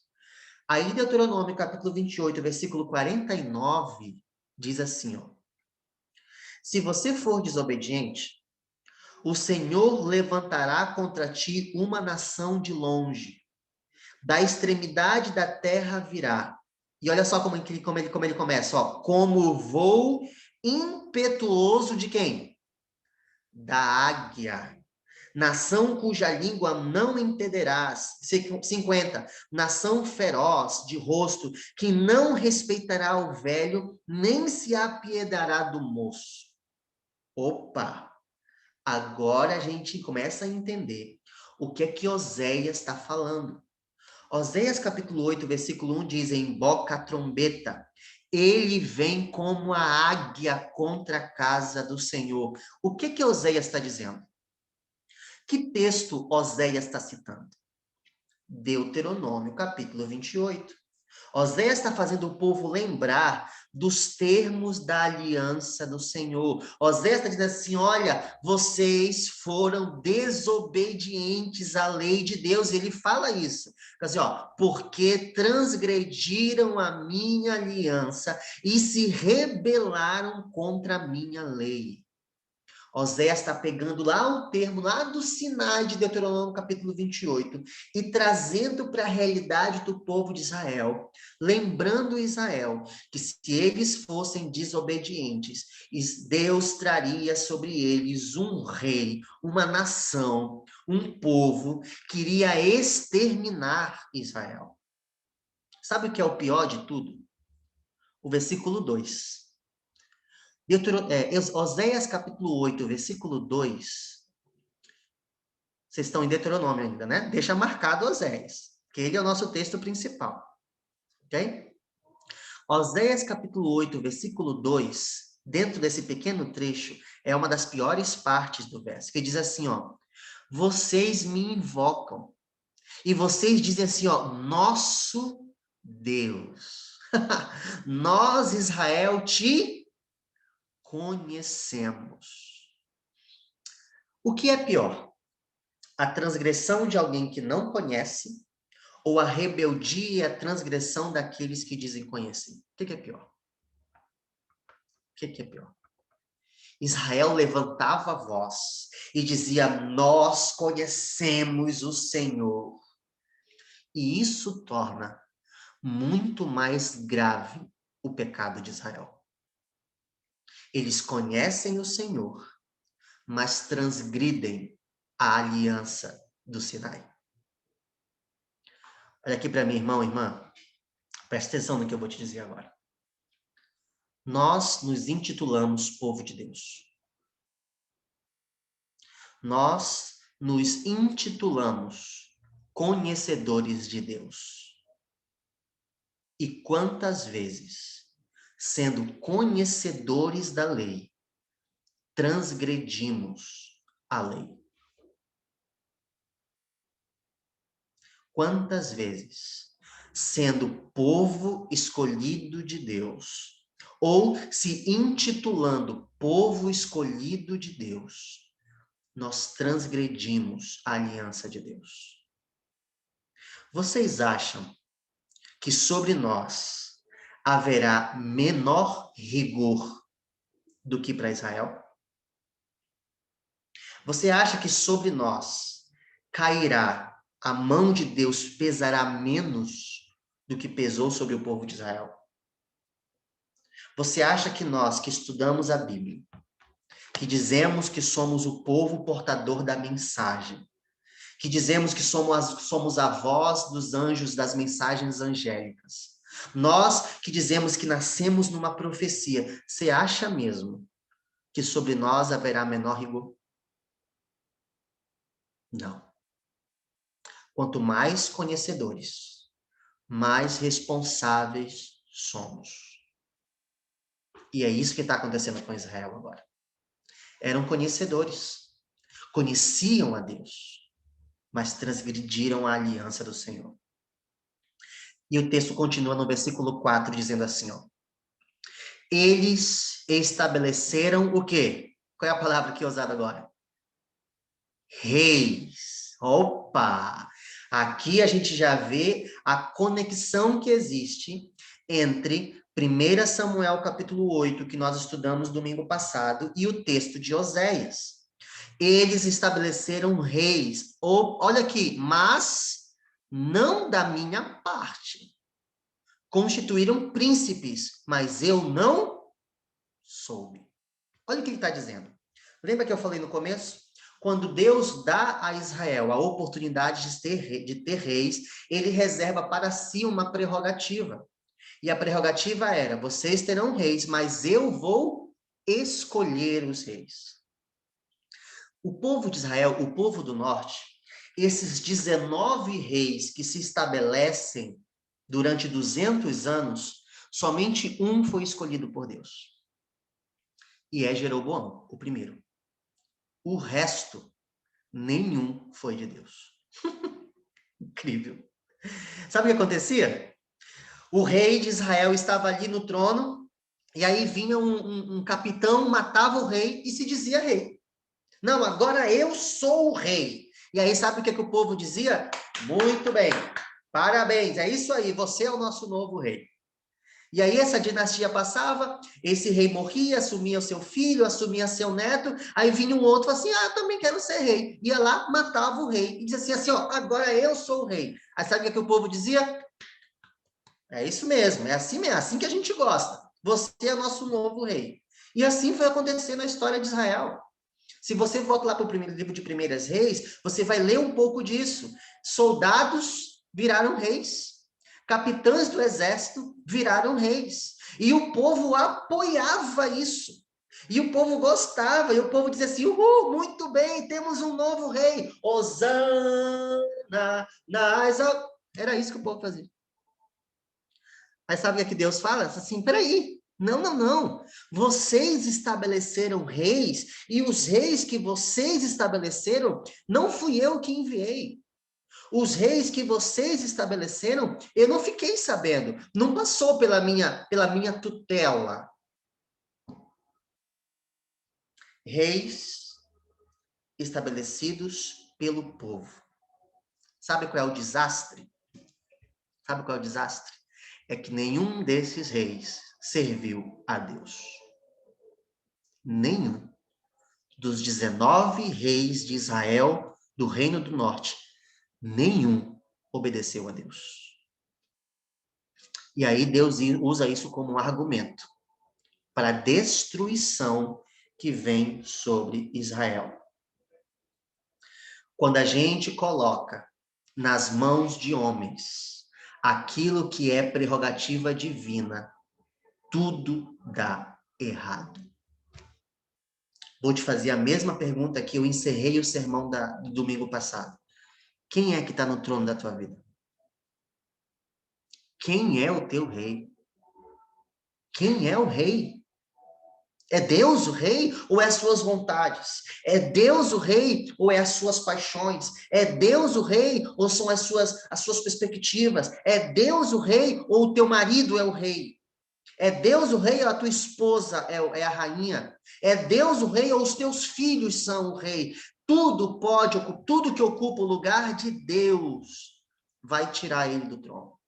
Speaker 14: Aí, Deuteronômio, capítulo 28, versículo 49, diz assim, ó. Se você for desobediente, o Senhor levantará contra ti uma nação de longe. Da extremidade da terra virá. E olha só como ele começa, ó. Como voo impetuoso de quem? Da águia. Nação cuja língua não entenderás. 50. Nação feroz de rosto, que não respeitará o velho, nem se apiedará do moço. Opa! Agora a gente começa a entender o que é que Oséias está falando. Oséias capítulo 8, versículo 1 diz, emboca a trombeta. Ele vem como a águia contra a casa do Senhor. O que que Oséias está dizendo? Que texto Oséias está citando? Deuteronômio, capítulo 28. Oséias está fazendo o povo lembrar dos termos da aliança do Senhor. Oséias está dizendo assim, olha, vocês foram desobedientes à lei de Deus. E ele fala isso. Assim, ó, porque transgrediram a minha aliança e se rebelaram contra a minha lei. Oséias está pegando lá o termo, lá do Sinai de Deuteronômio capítulo 28, e trazendo para a realidade do povo de Israel, lembrando Israel que se eles fossem desobedientes, Deus traria sobre eles um rei, uma nação, um povo que iria exterminar Israel. Sabe o que é o pior de tudo? O versículo 2. Oséias capítulo 8, versículo 2. Vocês estão em Deuteronômio ainda, né? Deixa marcado Oséias, que ele é o nosso texto principal. Ok? Oséias capítulo 8, versículo 2, dentro desse pequeno trecho, é uma das piores partes do verso, que diz assim, ó. Vocês me invocam, e vocês dizem assim, ó, nosso Deus. Nós, Israel, te conhecemos. O que é pior? A transgressão de alguém que não conhece ou a rebeldia e a transgressão daqueles que dizem conhecer? O que é pior? O que é pior? Israel levantava a voz e dizia, nós conhecemos o Senhor. E isso torna muito mais grave o pecado de Israel. Eles conhecem o Senhor, mas transgridem a aliança do Sinai. Olha aqui para mim, irmão, irmã. Presta atenção no que eu vou te dizer agora. Nós nos intitulamos povo de Deus. Nós nos intitulamos conhecedores de Deus. E quantas vezes, sendo conhecedores da lei, transgredimos a lei? Quantas vezes, sendo povo escolhido de Deus, ou se intitulando povo escolhido de Deus, nós transgredimos a aliança de Deus? Vocês acham que sobre nós haverá menor rigor do que para Israel? Você acha que sobre nós cairá, a mão de Deus pesará menos do que pesou sobre o povo de Israel? Você acha que nós que estudamos a Bíblia, que dizemos que somos o povo portador da mensagem, que dizemos que somos a voz dos anjos das mensagens angélicas, nós que dizemos que nascemos numa profecia, você acha mesmo que sobre nós haverá menor rigor? Não. Quanto mais conhecedores, mais responsáveis somos. E é isso que está acontecendo com Israel agora. Eram conhecedores, conheciam a Deus, mas transgrediram a aliança do Senhor. E o texto continua no versículo 4, dizendo assim, ó. Eles estabeleceram o quê? Qual é a palavra que é usada agora? Reis. Opa! Aqui a gente já vê a conexão que existe entre 1 Samuel capítulo 8, que nós estudamos domingo passado, e o texto de Oséias. Eles estabeleceram reis. Olha aqui, mas não da minha parte. Constituíram príncipes, mas eu não soube. Olha o que ele está dizendo. Lembra que eu falei no começo? Quando Deus dá a Israel a oportunidade de ter reis, ele reserva para si uma prerrogativa. E a prerrogativa era, vocês terão reis, mas eu vou escolher os reis. O povo de Israel, o povo do norte, esses 19 reis que se estabelecem durante 200 anos, somente um foi escolhido por Deus. E é Jeroboão, o primeiro. O resto, nenhum foi de Deus. Incrível. Sabe o que acontecia? O rei de Israel estava ali no trono, e aí vinha um capitão, matava o rei e se dizia rei. Não, agora eu sou o rei. E aí sabe o que o povo dizia? Muito bem, parabéns, é isso aí, você é o nosso novo rei. E aí essa dinastia passava, esse rei morria, assumia o seu filho, assumia seu neto, aí vinha um outro assim, eu também quero ser rei. Ia lá, matava o rei, e dizia assim, ó, agora eu sou o rei. Aí sabe o que o povo dizia? É isso mesmo, é assim mesmo, é assim que a gente gosta. Você é nosso novo rei. E assim foi acontecendo na história de Israel. Se você volta lá para o primeiro livro de Primeiras Reis, você vai ler um pouco disso. Soldados viraram reis. Capitães do exército viraram reis. E o povo apoiava isso. E o povo gostava. E o povo dizia assim, uhul, muito bem, temos um novo rei. Hosana, era isso que o povo fazia. Aí sabe o que Deus fala? Assim, peraí, não. Vocês estabeleceram reis, e os reis que vocês estabeleceram, não fui eu que enviei. Os reis que vocês estabeleceram, eu não fiquei sabendo. Não passou pela minha tutela. Reis estabelecidos pelo povo. Sabe qual é o desastre? Sabe qual é o desastre? É que nenhum desses reis serviu a Deus. Nenhum dos 19 reis de Israel, do Reino do Norte, nenhum obedeceu a Deus. E aí Deus usa isso como um argumento para a destruição que vem sobre Israel. Quando a gente coloca nas mãos de homens aquilo que é prerrogativa divina, tudo dá errado. Vou te fazer a mesma pergunta que eu encerrei o sermão do domingo passado. Quem é que está no trono da tua vida? Quem é o teu rei? Quem é o rei? É Deus o rei ou é as suas vontades? É Deus o rei ou é as suas paixões? É Deus o rei ou são as suas perspectivas? É Deus o rei ou o teu marido é o rei? É Deus o rei ou a tua esposa é a rainha? É Deus o rei ou os teus filhos são o rei? Tudo que ocupa o lugar de Deus vai tirar ele do trono.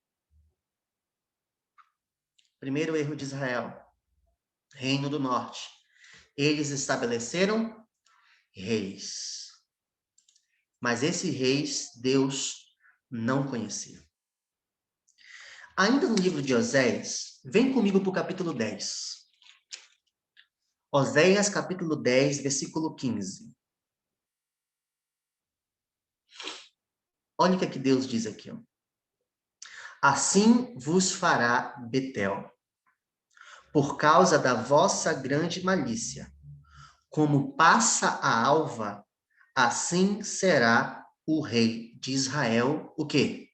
Speaker 14: Primeiro erro de Israel. Reino do Norte. Eles estabeleceram reis. Mas esses reis, Deus não conhecia. Ainda no livro de Oséias, vem comigo para o capítulo 10. Oséias, capítulo 10, versículo 15. Olha o que que Deus diz aqui. Ó. Assim vos fará Betel, por causa da vossa grande malícia. Como passa a alva, assim será o rei de Israel, o quê?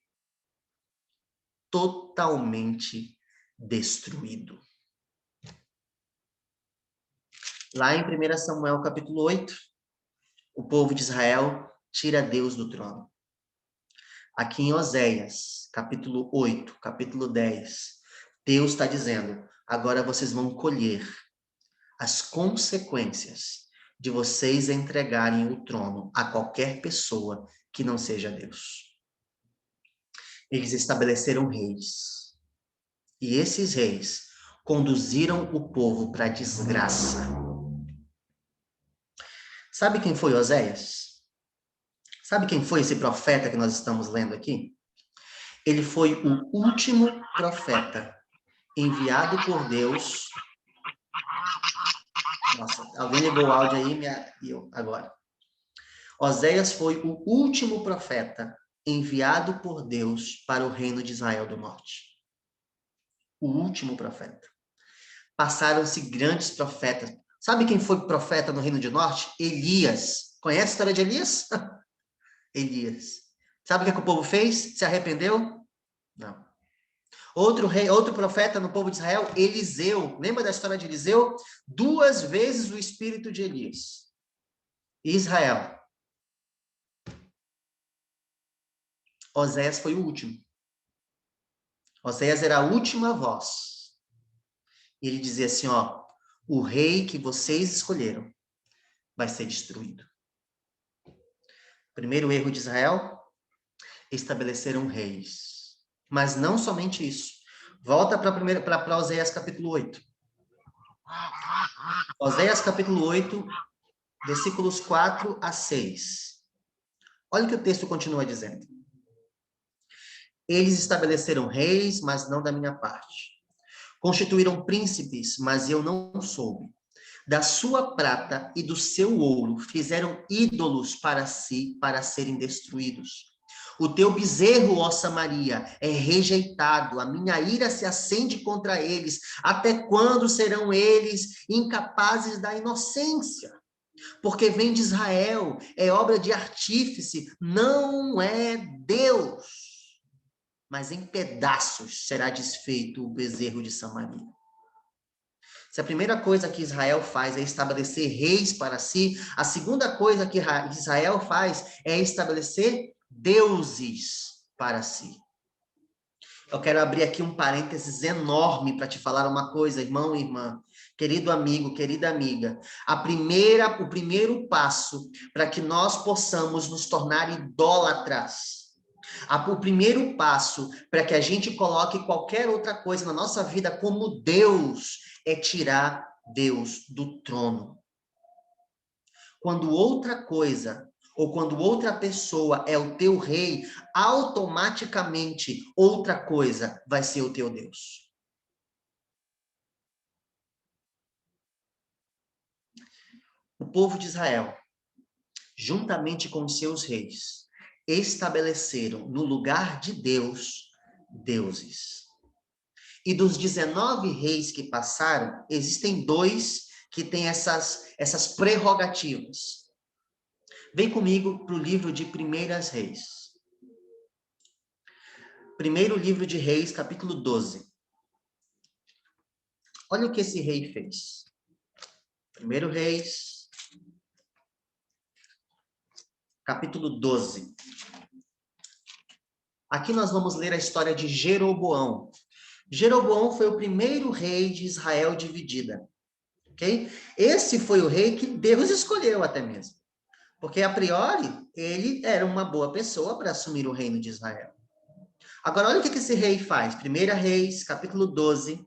Speaker 14: Totalmente destruído. Lá em 1 Samuel, capítulo 8, o povo de Israel tira Deus do trono. Aqui em Oséias, capítulo 8, capítulo 10, Deus está dizendo, agora vocês vão colher as consequências de vocês entregarem o trono a qualquer pessoa que não seja Deus. Eles estabeleceram reis. E esses reis conduziram o povo para a desgraça. Sabe quem foi Oséias? Sabe quem foi esse profeta que nós estamos lendo aqui? Ele foi o último profeta enviado por Deus. Nossa, alguém ligou o áudio aí e eu agora. Oséias foi o último profeta enviado por Deus para o reino de Israel do Norte. O último profeta. Passaram-se grandes profetas. Sabe quem foi profeta no reino do norte? Elias. Conhece a história de Elias? Elias. Sabe o que o povo fez? Se arrependeu? Não. Outro profeta no povo de Israel, Eliseu. Lembra da história de Eliseu? 2 vezes o espírito de Elias. Israel. Oséias foi o último. Oséias era a última voz. E ele dizia assim, ó, o rei que vocês escolheram vai ser destruído. Primeiro erro de Israel, estabeleceram reis. Mas não somente isso. Volta para Oséias capítulo 8. Oséias capítulo 8, versículos 4 a 6. Olha o que o texto continua dizendo. Eles estabeleceram reis, mas não da minha parte. Constituíram príncipes, mas eu não soube. Da sua prata e do seu ouro fizeram ídolos para si, para serem destruídos. O teu bezerro, ó Samaria, é rejeitado. A minha ira se acende contra eles. Até quando serão eles incapazes da inocência? Porque vem de Israel, é obra de artífice, não é Deus. Mas em pedaços será desfeito o bezerro de Samaria. Se a primeira coisa que Israel faz é estabelecer reis para si, a segunda coisa que Israel faz é estabelecer deuses para si. Eu quero abrir aqui um parênteses enorme para te falar uma coisa, irmão e irmã, querido amigo, querida amiga. O primeiro passo para que nós possamos nos tornar idólatras, o primeiro passo para que a gente coloque qualquer outra coisa na nossa vida como Deus é tirar Deus do trono. Quando outra coisa ou quando outra pessoa é o teu rei, automaticamente outra coisa vai ser o teu Deus. O povo de Israel, juntamente com seus reis, estabeleceram no lugar de Deus, deuses. E dos 19 reis que passaram, existem 2 que têm essas prerrogativas. Vem comigo para o livro de Primeiras Reis. Primeiro livro de Reis, capítulo 12. Olha o que esse rei fez. Primeiro Reis, capítulo 12. Aqui nós vamos ler a história de Jeroboão. Jeroboão foi o primeiro rei de Israel dividida. Ok? Esse foi o rei que Deus escolheu até mesmo. Porque, a priori, ele era uma boa pessoa para assumir o reino de Israel. Agora, olha o que esse rei faz. 1 Reis, capítulo 12,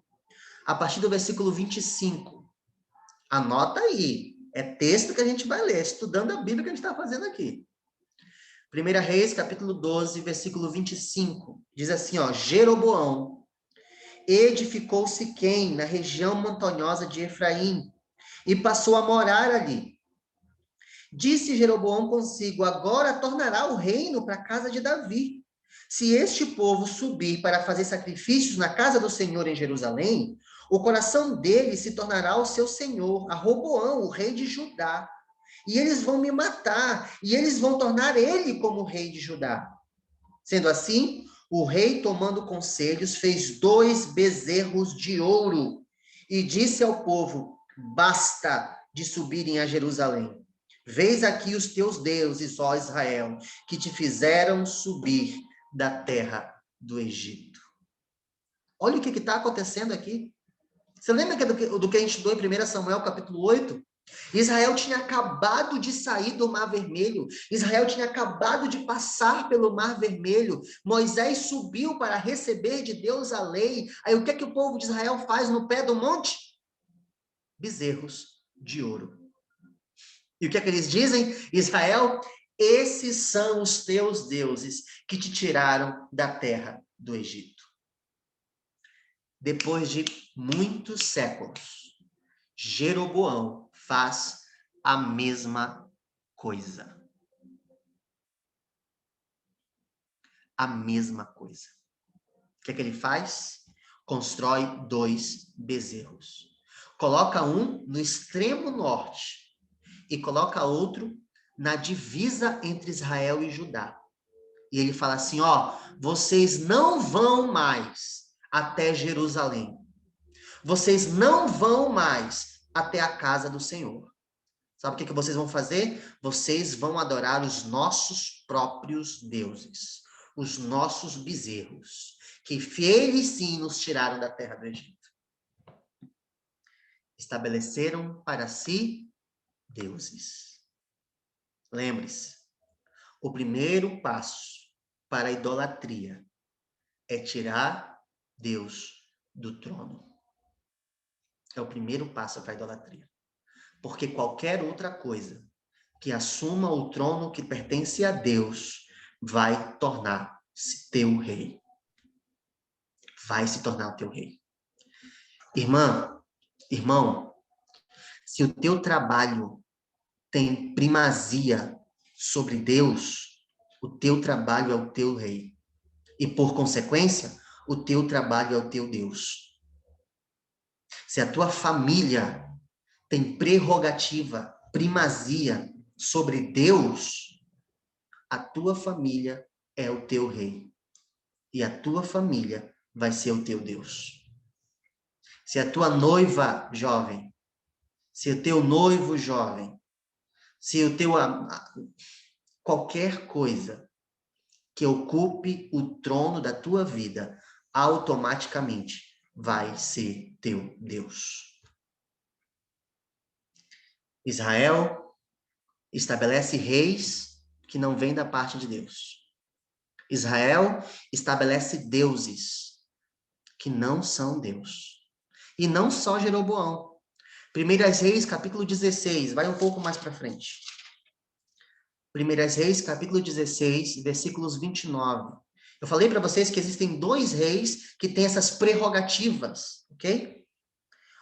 Speaker 14: a partir do versículo 25. Anota aí. É texto que a gente vai ler, estudando a Bíblia que a gente está fazendo aqui. 1 Reis, capítulo 12, versículo 25. Diz assim, ó, Jeroboão edificou Siquém, na região montanhosa de Efraim, e passou a morar ali. Disse Jeroboão consigo, agora tornará o reino para a casa de Davi. Se este povo subir para fazer sacrifícios na casa do Senhor em Jerusalém, o coração dele se tornará o seu senhor, a Roboão, o rei de Judá. E eles vão me matar, e eles vão tornar ele como rei de Judá. Sendo assim, o rei, tomando conselhos, fez 2 bezerros de ouro e disse ao povo, basta, de subirem a Jerusalém. Vês aqui os teus deuses, ó Israel, que te fizeram subir da terra do Egito. Olha o que está acontecendo aqui. Você lembra do que a gente estudou em 1 Samuel, capítulo 8? Israel tinha acabado de sair do Mar Vermelho. Israel tinha acabado de passar pelo Mar Vermelho. Moisés subiu para receber de Deus a lei. Aí o que é que o povo de Israel faz no pé do monte? Bezerros de ouro. E o que é que eles dizem? Israel, esses são os teus deuses que te tiraram da terra do Egito. Depois de muitos séculos, Jeroboão faz a mesma coisa. A mesma coisa. O que é que ele faz? Constrói 2 bezerros. Coloca um no extremo norte e coloca outro na divisa entre Israel e Judá. E ele fala assim, ó, vocês não vão mais até Jerusalém. Vocês não vão mais até a casa do Senhor. Sabe o que vocês vão fazer? Vocês vão adorar os nossos próprios deuses, os nossos bezerros, que eles sim nos tiraram da terra do Egito. Estabeleceram para si deuses. Lembre-se, o primeiro passo para a idolatria é tirar Deus do trono. É o primeiro passo para a idolatria. Porque qualquer outra coisa que assuma o trono que pertence a Deus vai tornar-se teu rei. Vai se tornar o teu rei. Irmão, se o teu trabalho tem primazia sobre Deus, o teu trabalho é o teu rei. E, por consequência, o teu trabalho é o teu Deus. Se a tua família tem prerrogativa, primazia sobre Deus, a tua família é o teu rei. E a tua família vai ser o teu Deus. Se a tua noiva jovem, se o teu noivo jovem, se o teu... qualquer coisa que ocupe o trono da tua vida, automaticamente vai ser teu Deus. Israel estabelece reis que não vêm da parte de Deus. Israel estabelece deuses que não são Deus. E não só Jeroboão. 1 Reis, capítulo 16, vai um pouco mais para frente. 1 Reis, capítulo 16, versículos 29. Eu falei para vocês que existem 2 reis que têm essas prerrogativas, ok?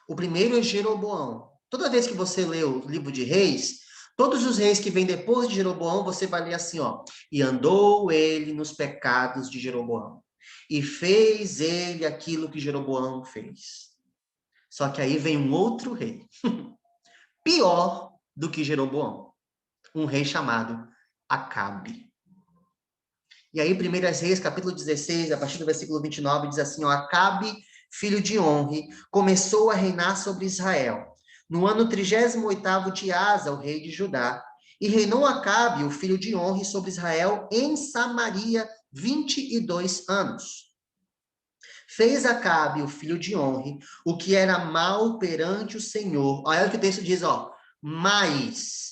Speaker 14: O primeiro é Jeroboão. Toda vez que você lê o livro de Reis, todos os reis que vêm depois de Jeroboão, você vai ler assim, ó. E andou ele nos pecados de Jeroboão. E fez ele aquilo que Jeroboão fez. Só que aí vem um outro rei. Pior do que Jeroboão. Um rei chamado Acabe. E aí, 1 Reis, capítulo 16, a partir do versículo 29, diz assim, ó, Acabe, filho de Onre, começou a reinar sobre Israel, no ano 38º de Asa, o rei de Judá, e reinou Acabe, o filho de Onre, sobre Israel, em Samaria, 22 anos. Fez Acabe, o filho de Onre, o que era mal perante o Senhor. Olha o que o texto diz, ó, mais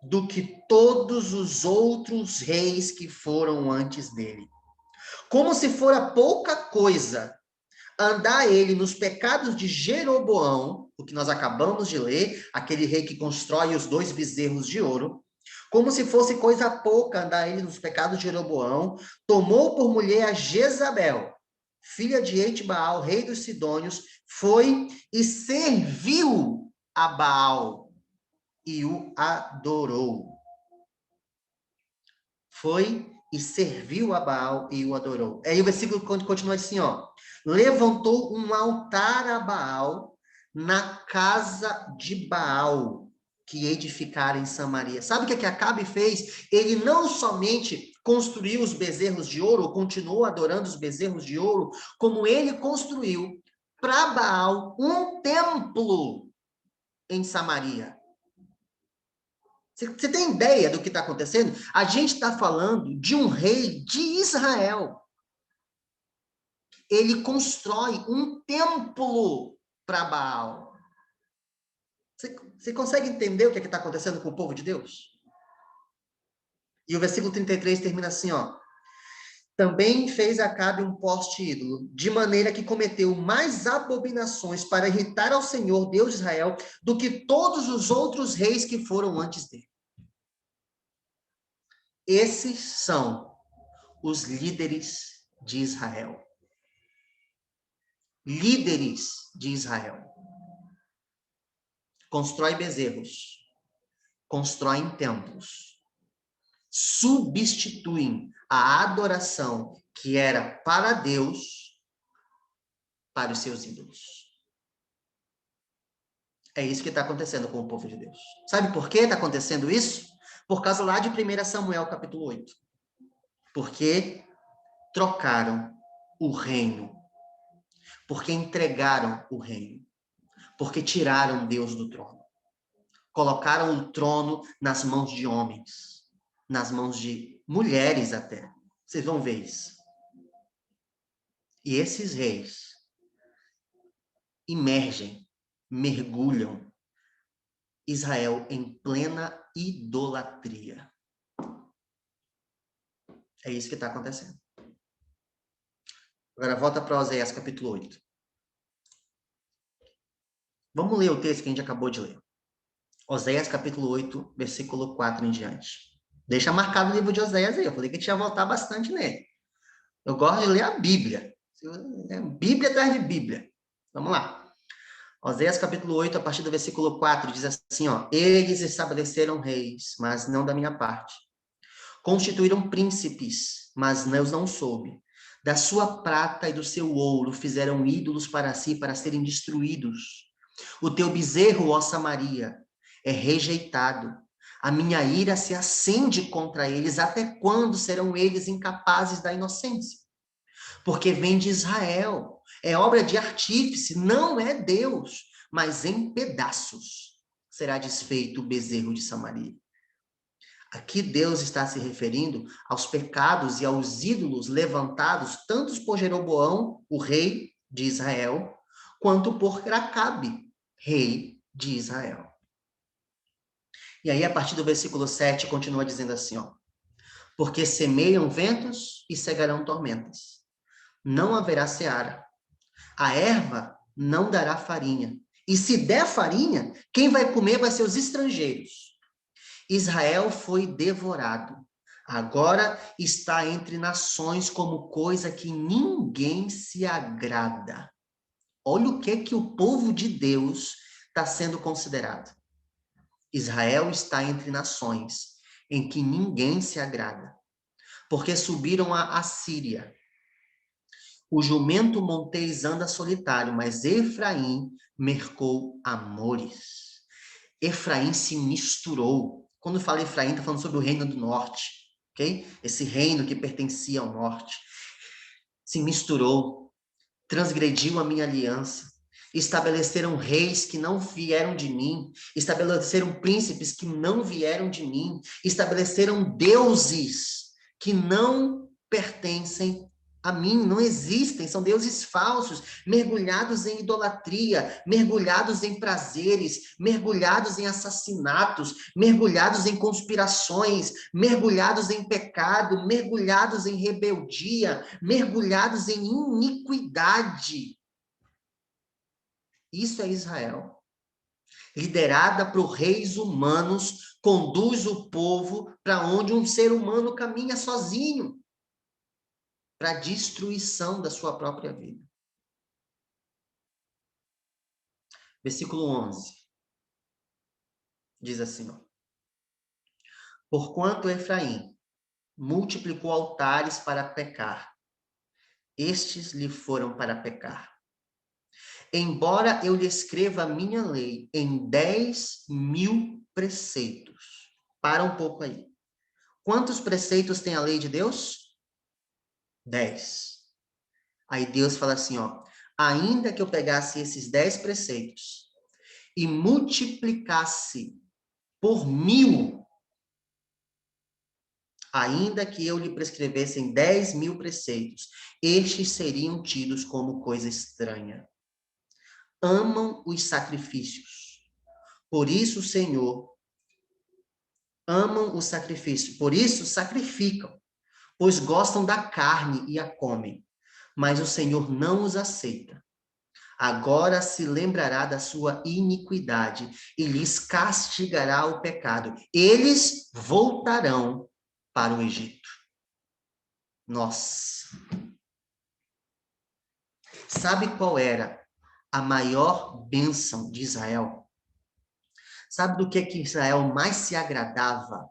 Speaker 14: do que todos os outros reis que foram antes dele. Como se fora pouca coisa andar ele nos pecados de Jeroboão, o que nós acabamos de ler, aquele rei que constrói os 2 bezerros de ouro, como se fosse coisa pouca andar ele nos pecados de Jeroboão, tomou por mulher a Jezabel, filha de Etbaal, rei dos Sidônios, foi e serviu a Baal e o adorou. Foi e serviu a Baal e o adorou. Aí o versículo continua assim, ó. Levantou um altar a Baal na casa de Baal, que edificara em Samaria. Sabe o que Acabe fez? Ele não somente construiu os bezerros de ouro, continuou adorando os bezerros de ouro, como ele construiu para Baal um templo em Samaria. Você tem ideia do que está acontecendo? A gente está falando de um rei de Israel. Ele constrói um templo para Baal. Você consegue entender o que está acontecendo com o povo de Deus? E o versículo 33 termina assim, ó. Também fez Acabe um poste ídolo, de maneira que cometeu mais abominações para irritar ao Senhor, Deus de Israel, do que todos os outros reis que foram antes dele. Esses são os líderes de Israel. Líderes de Israel. Constrói bezerros, constroem templos, substituem a adoração que era para Deus, para os seus ídolos. É isso que está acontecendo com o povo de Deus. Sabe por que está acontecendo isso? Por causa lá de 1 Samuel, capítulo 8. Porque trocaram o reino. Porque entregaram o reino. Porque tiraram Deus do trono. Colocaram o trono nas mãos de homens. Nas mãos de mulheres até. Vocês vão ver isso. E esses reis mergulham Israel em plena idolatria. É isso que está acontecendo. Agora volta para Oséias capítulo 8. Vamos ler o texto que a gente acabou de ler. Oséias capítulo 8, versículo 4 em diante. Deixa marcado o livro de Oséias aí. Eu falei que a gente ia voltar bastante nele. Eu gosto de ler a Bíblia. Bíblia atrás de Bíblia. Vamos lá. Oséias capítulo 8, a partir do versículo 4, diz assim, ó. Eles estabeleceram reis, mas não da minha parte. Constituíram príncipes, mas eu não soube. Da sua prata e do seu ouro fizeram ídolos para si, para serem destruídos. O teu bezerro, ó Samaria, é rejeitado. A minha ira se acende contra eles. Até quando serão eles incapazes da inocência? Porque vem de Israel. É obra de artífice, não é Deus, mas em pedaços será desfeito o bezerro de Samaria. Aqui Deus está se referindo aos pecados e aos ídolos levantados tanto por Jeroboão, o rei de Israel, quanto por Acabe, rei de Israel. E aí, a partir do versículo 7, continua dizendo assim, ó. Porque semeiam ventos e cegarão tormentas. Não haverá seara. A erva não dará farinha. E se der farinha, quem vai comer vai ser os estrangeiros. Israel foi devorado. Agora está entre nações como coisa que ninguém se agrada. Olha o que o povo de Deus está sendo considerado. Israel está entre nações em que ninguém se agrada. Porque subiram a Assíria. O jumento montês anda solitário, mas Efraim mercou amores. Efraim se misturou. Quando fala Efraim, está falando sobre o reino do norte, ok? Esse reino que pertencia ao norte. Se misturou, transgrediu a minha aliança. Estabeleceram reis que não vieram de mim. Estabeleceram príncipes que não vieram de mim. Estabeleceram deuses que não pertencem a mim, não existem, são deuses falsos, mergulhados em idolatria, mergulhados em prazeres, mergulhados em assassinatos, mergulhados em conspirações, mergulhados em pecado, mergulhados em rebeldia, mergulhados em iniquidade. Isso é Israel. Liderada por reis humanos, conduz o povo para onde um ser humano caminha sozinho. Para a destruição da sua própria vida. Versículo 11. Diz assim, ó. Porquanto Efraim multiplicou altares para pecar, estes lhe foram para pecar. Embora eu lhe escreva a minha lei em 10.000 preceitos. Para um pouco aí. Quantos preceitos tem a lei de Deus? 10. Aí Deus fala assim, ó, ainda que eu pegasse esses 10 preceitos e multiplicasse por 1000 ainda que eu lhe prescrevessem 10.000 preceitos, estes seriam tidos como coisa estranha. Amam os sacrifícios. Por isso, Senhor, amam o sacrifício. Por isso, sacrificam, pois gostam da carne e a comem. Mas o Senhor não os aceita. Agora se lembrará da sua iniquidade e lhes castigará o pecado. Eles voltarão para o Egito. Nossa! Sabe qual era a maior bênção de Israel? Sabe do que Israel mais se agradava?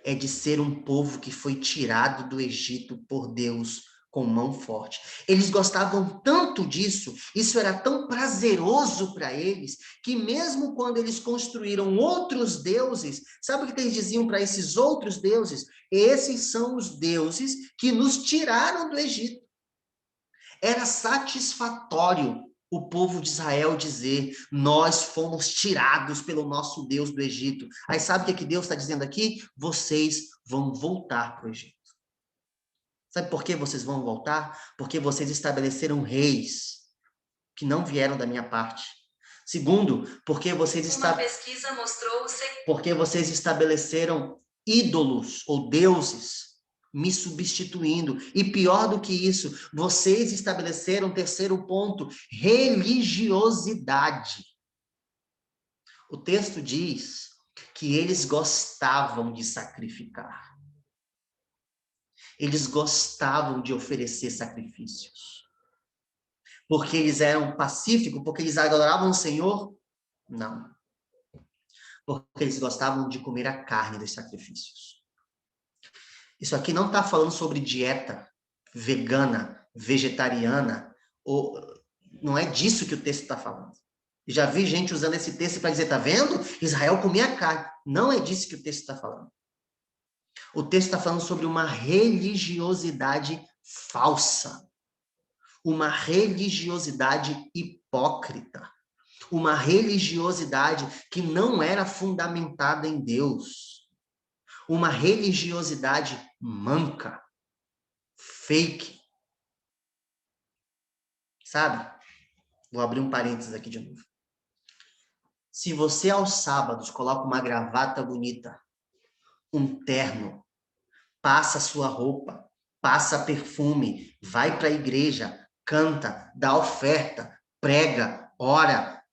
Speaker 14: É de ser um povo que foi tirado do Egito por Deus com mão forte. Eles gostavam tanto disso, isso era tão prazeroso para eles, que mesmo quando eles construíram outros deuses, sabe o que eles diziam para esses outros deuses? Esses são os deuses que nos tiraram do Egito. Era satisfatório o povo de Israel dizer, nós fomos tirados pelo nosso Deus do Egito. Aí sabe o que Deus está dizendo aqui? Vocês vão voltar para o Egito. Sabe por que vocês vão voltar? Porque vocês estabeleceram reis que não vieram da minha parte. Segundo, porque vocês estabeleceram ídolos ou deuses me substituindo. E pior do que isso, vocês estabeleceram, terceiro ponto, religiosidade. O texto diz que eles gostavam de sacrificar. Eles gostavam de oferecer sacrifícios. Porque eles eram pacíficos? Porque eles adoravam o Senhor? Não. Porque eles gostavam de comer a carne dos sacrifícios. Isso aqui não está falando sobre dieta vegana, vegetariana, ou não é disso que o texto está falando. Já vi gente usando esse texto para dizer, tá vendo? Israel comia carne. Não é disso que o texto está falando. O texto está falando sobre uma religiosidade falsa, uma religiosidade hipócrita, uma religiosidade que não era fundamentada em Deus, uma religiosidade manca, fake. Sabe? Vou abrir um parênteses aqui de novo. Se você aos sábados coloca uma gravata bonita, um terno, passa sua roupa, passa perfume, vai para a igreja, canta, dá oferta, prega, ora,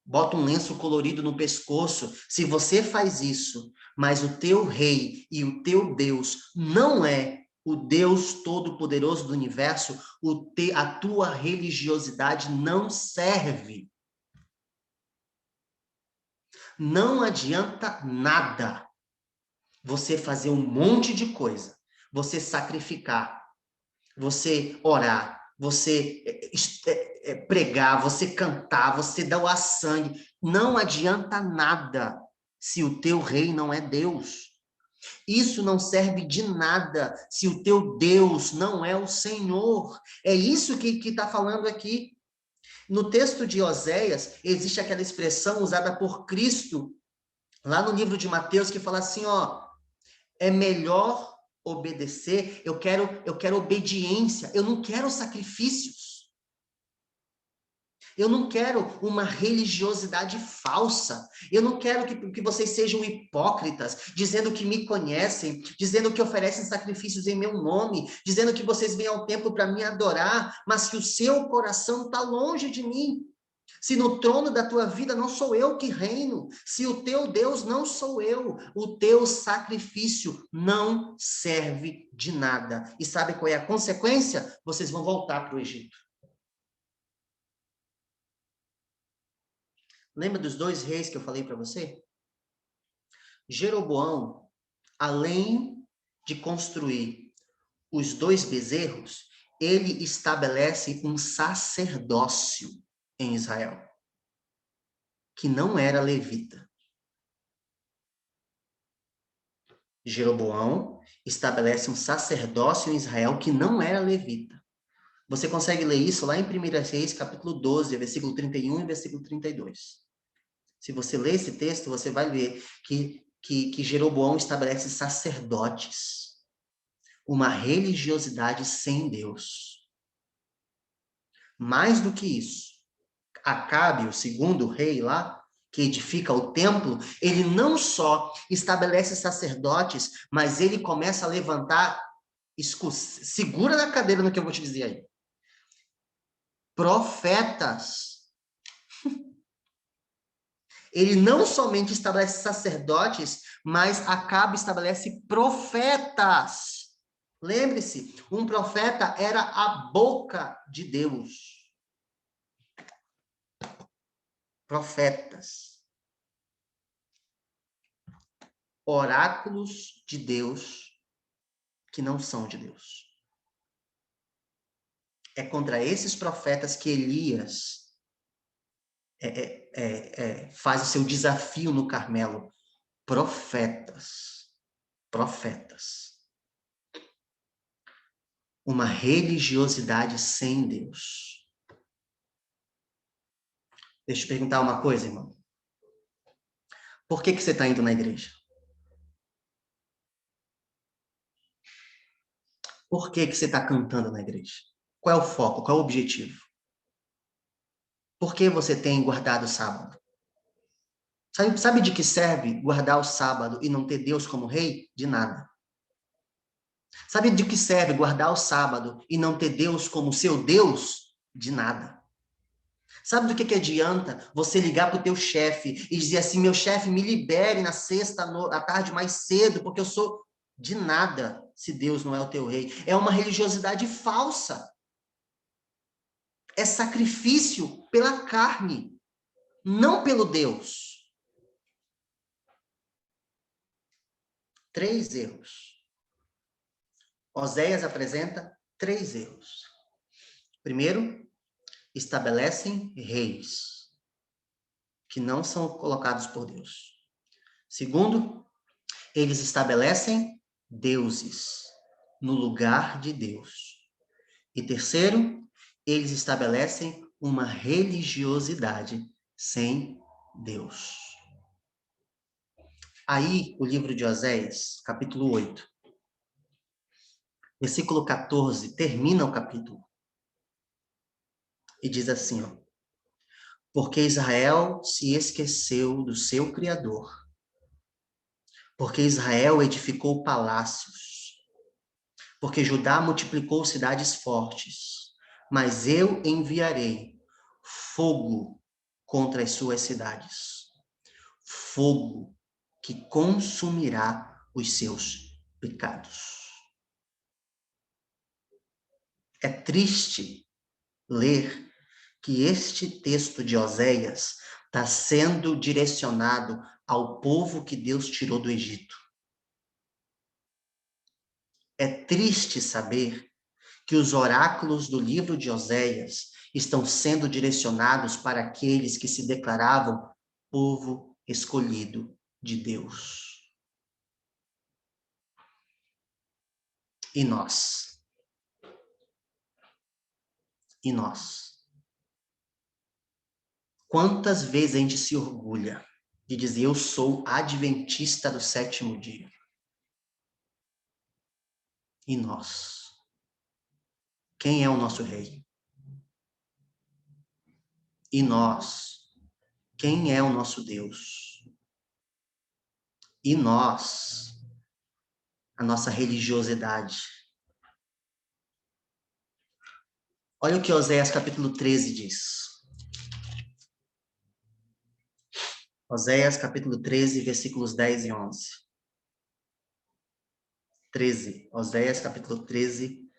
Speaker 14: bota um lenço colorido no pescoço. Se você faz isso, mas o teu rei e o teu Deus não é o Deus Todo-Poderoso do universo, a tua religiosidade não serve. Não adianta nada você fazer um monte de coisa, você sacrificar, você orar, você pregar, você cantar, você doar sangue. Não adianta nada se o teu rei não é Deus. Isso não serve de nada se o teu Deus não é o Senhor. É isso que está falando aqui. No texto de Oséias, existe aquela expressão usada por Cristo, lá no livro de Mateus, que fala assim, ó, é melhor obedecer, eu quero obediência, eu não quero sacrifícios. Eu não quero uma religiosidade falsa. Eu não quero que vocês sejam hipócritas, dizendo que me conhecem, dizendo que oferecem sacrifícios em meu nome, dizendo que vocês vêm ao templo para me adorar, mas que o seu coração está longe de mim. Se no trono da tua vida não sou eu que reino, se o teu Deus não sou eu, o teu sacrifício não serve de nada. E sabe qual é a consequência? Vocês vão voltar para o Egito. Lembra dos 2 reis que eu falei para você? Jeroboão, além de construir os 2 bezerros, ele estabelece um sacerdócio em Israel, que não era levita. Jeroboão estabelece um sacerdócio em Israel que não era levita. Você consegue ler isso lá em 1 Reis, capítulo 12, versículo 31 e versículo 32. Se você ler esse texto, você vai ver que Jeroboão estabelece sacerdotes. uma religiosidade sem Deus. Mais do que isso, Acabe, o segundo rei lá, que edifica o templo, ele não só estabelece sacerdotes, mas ele começa a levantar, segura na cadeira no que eu vou te dizer aí, profetas. Ele não somente estabelece sacerdotes, mas Acabe estabelece profetas. Lembre-se, um profeta era a boca de Deus. Profetas. Oráculos de Deus que não são de Deus. É contra esses profetas que Elias faz o seu desafio no Carmelo. Profetas. Profetas. Uma religiosidade sem Deus. Deixa eu te perguntar uma coisa, irmão. Por que você está indo na igreja? Por que você está cantando na igreja? Qual é o foco? Qual é o objetivo? Por que você tem guardado o sábado? Sabe de que serve guardar o sábado e não ter Deus como rei? De nada. Sabe de que serve guardar o sábado e não ter Deus como seu Deus? De nada. Sabe do que adianta você ligar para o teu chefe e dizer assim, meu chefe, me libere na sexta à tarde mais cedo, porque eu sou de nada se Deus não é o teu rei. É uma religiosidade falsa. É sacrifício pela carne, não pelo Deus. 3 erros. Oséias apresenta 3 erros. Primeiro, estabelecem reis que não são colocados por Deus. Segundo, eles estabelecem deuses no lugar de Deus. E terceiro, eles estabelecem uma religiosidade sem Deus. Aí, o livro de Oséias, capítulo 8, versículo 14, termina o capítulo. E diz assim, ó, porque Israel se esqueceu do seu Criador, porque Israel edificou palácios, porque Judá multiplicou cidades fortes, mas eu enviarei fogo contra as suas cidades, fogo que consumirá os seus pecados. É triste ler que este texto de Oséias está sendo direcionado ao povo que Deus tirou do Egito. É triste saber que os oráculos do livro de Oséias estão sendo direcionados para aqueles que se declaravam povo escolhido de Deus. E nós? E nós? Quantas vezes a gente se orgulha de dizer eu sou adventista do 7º dia? E nós? Quem é o nosso rei? E nós? Quem é o nosso Deus? E nós? A nossa religiosidade. Olha o que Oséias capítulo 13 diz. Oséias capítulo 13, versículos 10 e 11. 13. Oséias capítulo 13,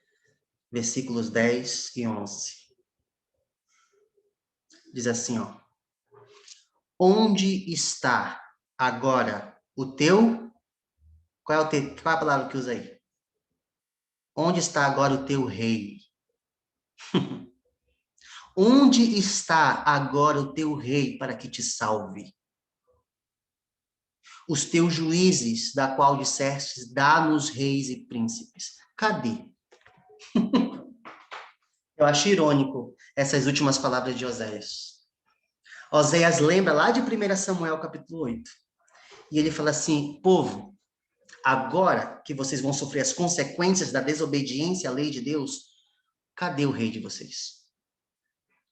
Speaker 14: versículos 10 e 11. Diz assim, ó. Onde está agora o teu... Qual é a palavra que usa aí? Onde está agora o teu rei? Onde está agora o teu rei para que te salve? Os teus juízes, da qual dissestes, dá-nos reis e príncipes. Cadê? Eu acho irônico essas últimas palavras de Oséias. Oséias lembra lá de 1 Samuel, capítulo 8. E ele fala assim, povo, Agora que vocês vão sofrer as consequências da desobediência à lei de Deus, cadê o rei de vocês?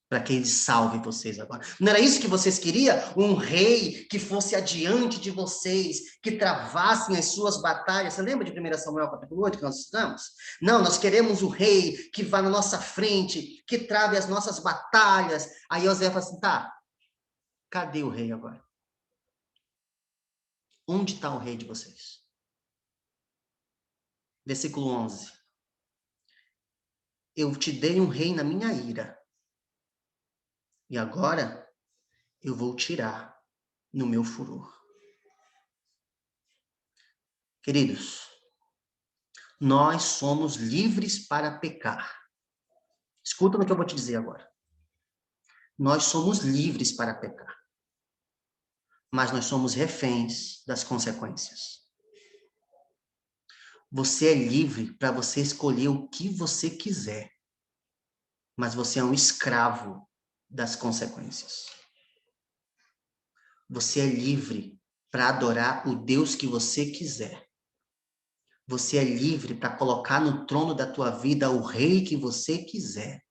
Speaker 14: Para que ele salve vocês agora. Não era isso que vocês queriam? Um rei que fosse adiante de vocês, que travassem as suas batalhas. Você lembra de 1 Samuel capítulo 8 que nós estudamos? Não, nós queremos um rei que vá na nossa frente, que trave as nossas batalhas. Aí Oséias fala assim, tá, cadê o rei agora? Onde está o rei de vocês? Versículo 11. Eu te dei um rei na minha ira. E agora eu vou tirar no meu furor. Queridos, nós somos livres para pecar. Escuta no que eu vou te dizer agora. Nós somos livres para pecar. Mas nós somos reféns das consequências. Você é livre para você escolher o que você quiser. Mas você é um escravo das consequências. Você é livre para adorar o Deus que você quiser. Você é livre para colocar no trono da tua vida o rei que você quiser.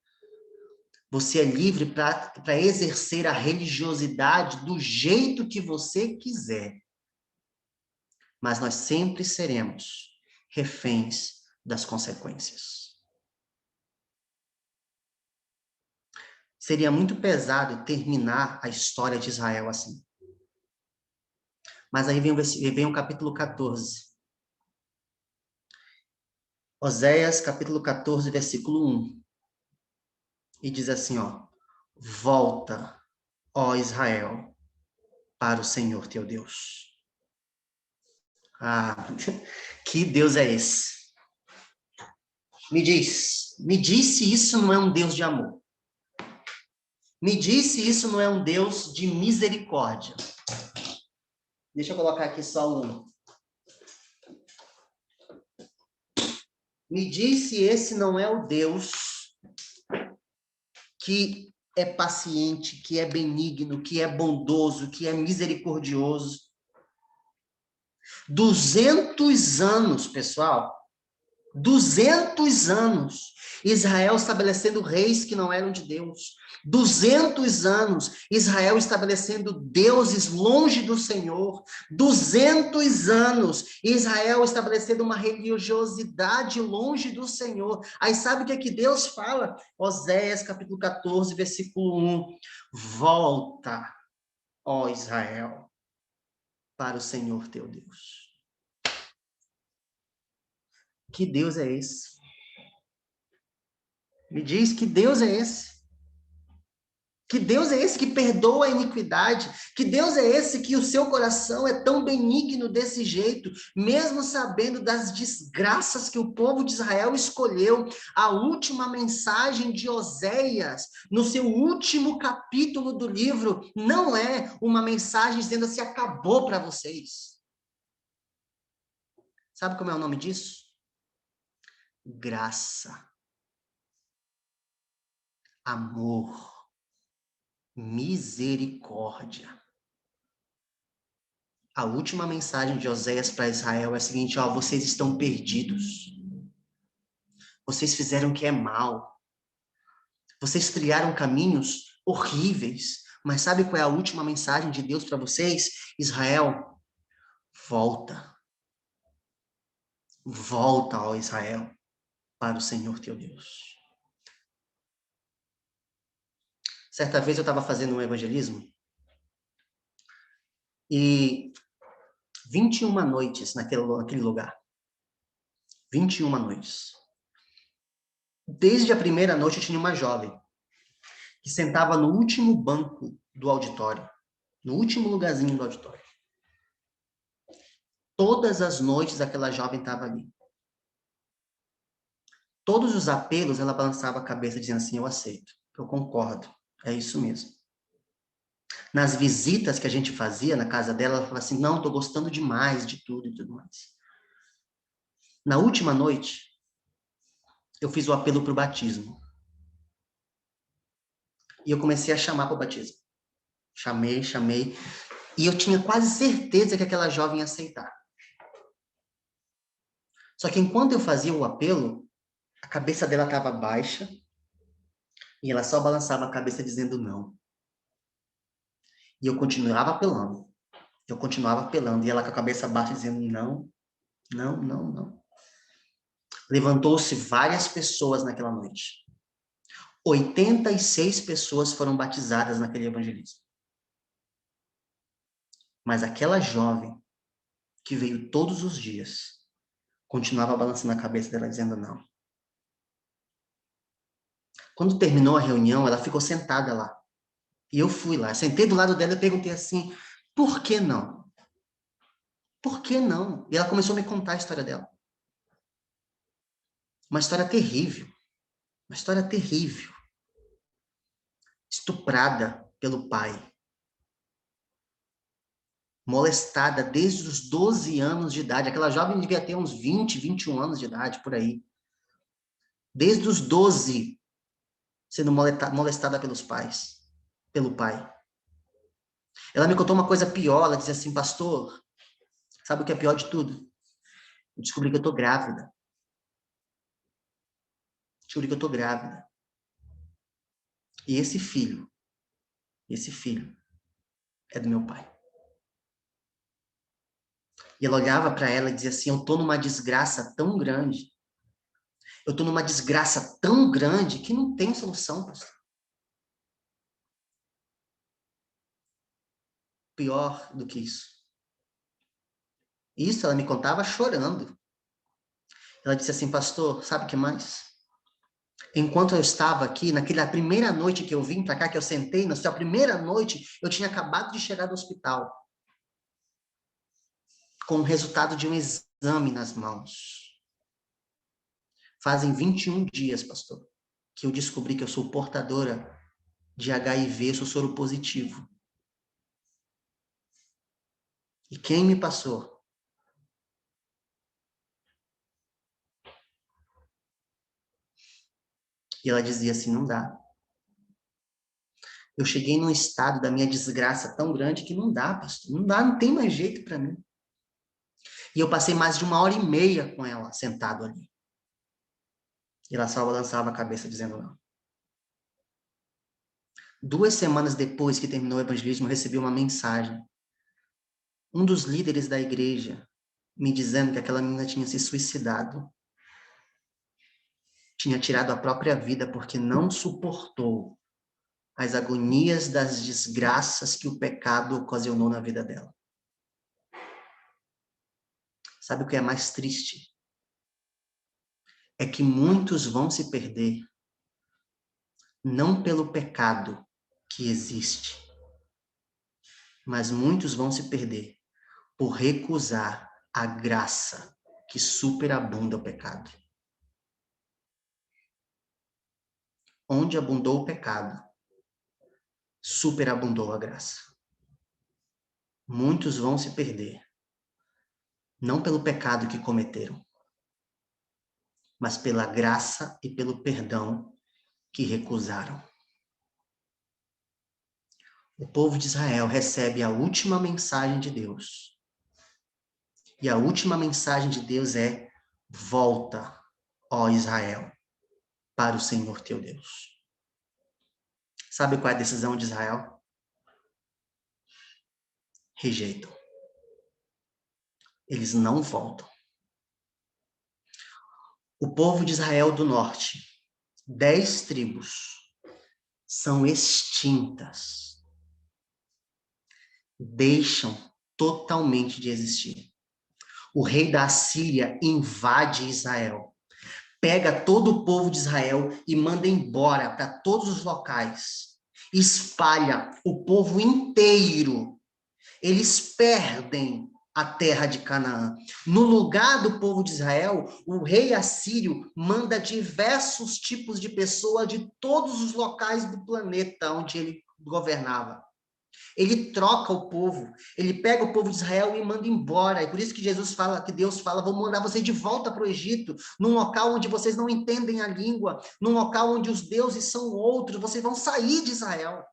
Speaker 14: Você é livre para exercer a religiosidade do jeito que você quiser. Mas nós sempre seremos reféns das consequências. Seria muito pesado terminar a história de Israel assim. Mas aí vem o capítulo 14. Oséias, capítulo 14, versículo 1. E diz assim, ó. Volta, ó Israel, para o Senhor teu Deus. Ah, que Deus é esse? Me diz se isso não é um Deus de amor. Me diz se isso não é um Deus de misericórdia. Deixa eu colocar aqui só um. Me diz se esse não é o Deus que é paciente, que é benigno, que é bondoso, que é misericordioso. 200 anos, pessoal. 200 anos. Israel estabelecendo reis que não eram de Deus. 200 anos. Israel estabelecendo deuses longe do Senhor. 200 anos. Israel estabelecendo uma religiosidade longe do Senhor. Aí sabe o que Deus fala? Oséias capítulo 14, versículo 1. Volta, ó Israel, para o Senhor teu Deus. Que Deus é esse? Me diz, que Deus é esse? Que Deus é esse que perdoa a iniquidade? Que Deus é esse que o seu coração é tão benigno desse jeito, mesmo sabendo das desgraças que o povo de Israel escolheu? A última mensagem de Oséias, no seu último capítulo do livro, não é uma mensagem dizendo assim, acabou para vocês. Sabe como é o nome disso? Graça, amor, misericórdia. A última mensagem de Oséias para Israel é a seguinte, ó, vocês estão perdidos. Vocês fizeram o que é mal. Vocês trilharam caminhos horríveis. Mas sabe qual é a última mensagem de Deus para vocês? Israel, volta. Volta, ó Israel, para o Senhor teu Deus. Certa vez eu estava fazendo um evangelismo e 21 noites naquele lugar. 21 noites. Desde a primeira noite eu tinha uma jovem que sentava no último banco do auditório, no último lugarzinho do auditório. Todas as noites aquela jovem estava ali. Todos os apelos, ela balançava a cabeça dizendo assim, eu aceito, eu concordo, é isso mesmo. Nas visitas que a gente fazia na casa dela, ela falava assim, não, estou gostando demais de tudo e tudo mais. Na última noite, eu fiz o apelo para o batismo. E eu comecei a chamar para o batismo. Chamei. E eu tinha quase certeza que aquela jovem ia aceitar. Só que enquanto eu fazia o apelo, a cabeça dela estava baixa e ela só balançava a cabeça dizendo não. E eu continuava apelando. E ela com a cabeça baixa dizendo não, não, não, não. Levantou-se várias pessoas naquela noite. 86 pessoas foram batizadas naquele evangelismo. Mas aquela jovem que veio todos os dias continuava balançando a cabeça dela dizendo não. Quando terminou a reunião, ela ficou sentada lá. E eu fui lá, sentei do lado dela e perguntei assim, por que não? Por que não? E ela começou a me contar a história dela. Uma história terrível. Uma história terrível. Estuprada pelo pai. Molestada desde os 12 anos de idade. Aquela jovem devia ter uns 20, 21 anos de idade, por aí. Desde os 12, sendo molestada pelos pais. Pelo pai. Ela me contou uma coisa pior. Ela dizia assim, pastor, sabe o que é pior de tudo? Eu descobri que eu tô grávida. E esse filho é do meu pai. E ela olhava para ela e dizia assim, eu tô numa desgraça tão grande. Eu tô numa desgraça tão grande que não tem solução, pastor. Pior do que isso. Isso ela me contava chorando. Ela disse assim, pastor, sabe o que mais? Enquanto eu estava aqui, naquela primeira noite que eu vim para cá, que eu sentei, na sua primeira noite, eu tinha acabado de chegar do hospital. Com o resultado de um exame nas mãos. Fazem 21 dias, pastor, que eu descobri que eu sou portadora de HIV, sou soro positivo. E quem me passou? E ela dizia assim, não dá. Eu cheguei num estado da minha desgraça tão grande que não dá, pastor. Não dá, não tem mais jeito para mim. E eu passei mais de 1h30 com ela, sentado ali. E ela só balançava a cabeça dizendo não. 2 semanas depois que terminou o evangelismo, eu recebi uma mensagem. Um dos líderes da igreja me dizendo que aquela menina tinha se suicidado. Tinha tirado a própria vida porque não suportou as agonias das desgraças que o pecado ocasionou na vida dela. Sabe o que é mais triste? É que muitos vão se perder não pelo pecado que existe, mas muitos vão se perder por recusar a graça que superabunda o pecado. Onde abundou o pecado, superabundou a graça. Muitos vão se perder, não pelo pecado que cometeram, mas pela graça e pelo perdão que recusaram. O povo de Israel recebe a última mensagem de Deus. E a última mensagem de Deus é: volta, ó Israel, para o Senhor teu Deus. Sabe qual é a decisão de Israel? Rejeitam. Eles não voltam. O povo de Israel do norte, 10 tribos, são extintas. Deixam totalmente de existir. O rei da Assíria invade Israel. Pega todo o povo de Israel e manda embora para todos os locais. Espalha o povo inteiro. Eles perdem a terra de Canaã. No lugar do povo de Israel, o rei assírio manda diversos tipos de pessoas de todos os locais do planeta onde ele governava. Ele troca o povo, ele pega o povo de Israel e manda embora. É por isso que Jesus fala, que Deus fala, vou mandar vocês de volta para o Egito, num local onde vocês não entendem a língua, num local onde os deuses são outros, vocês vão sair de Israel.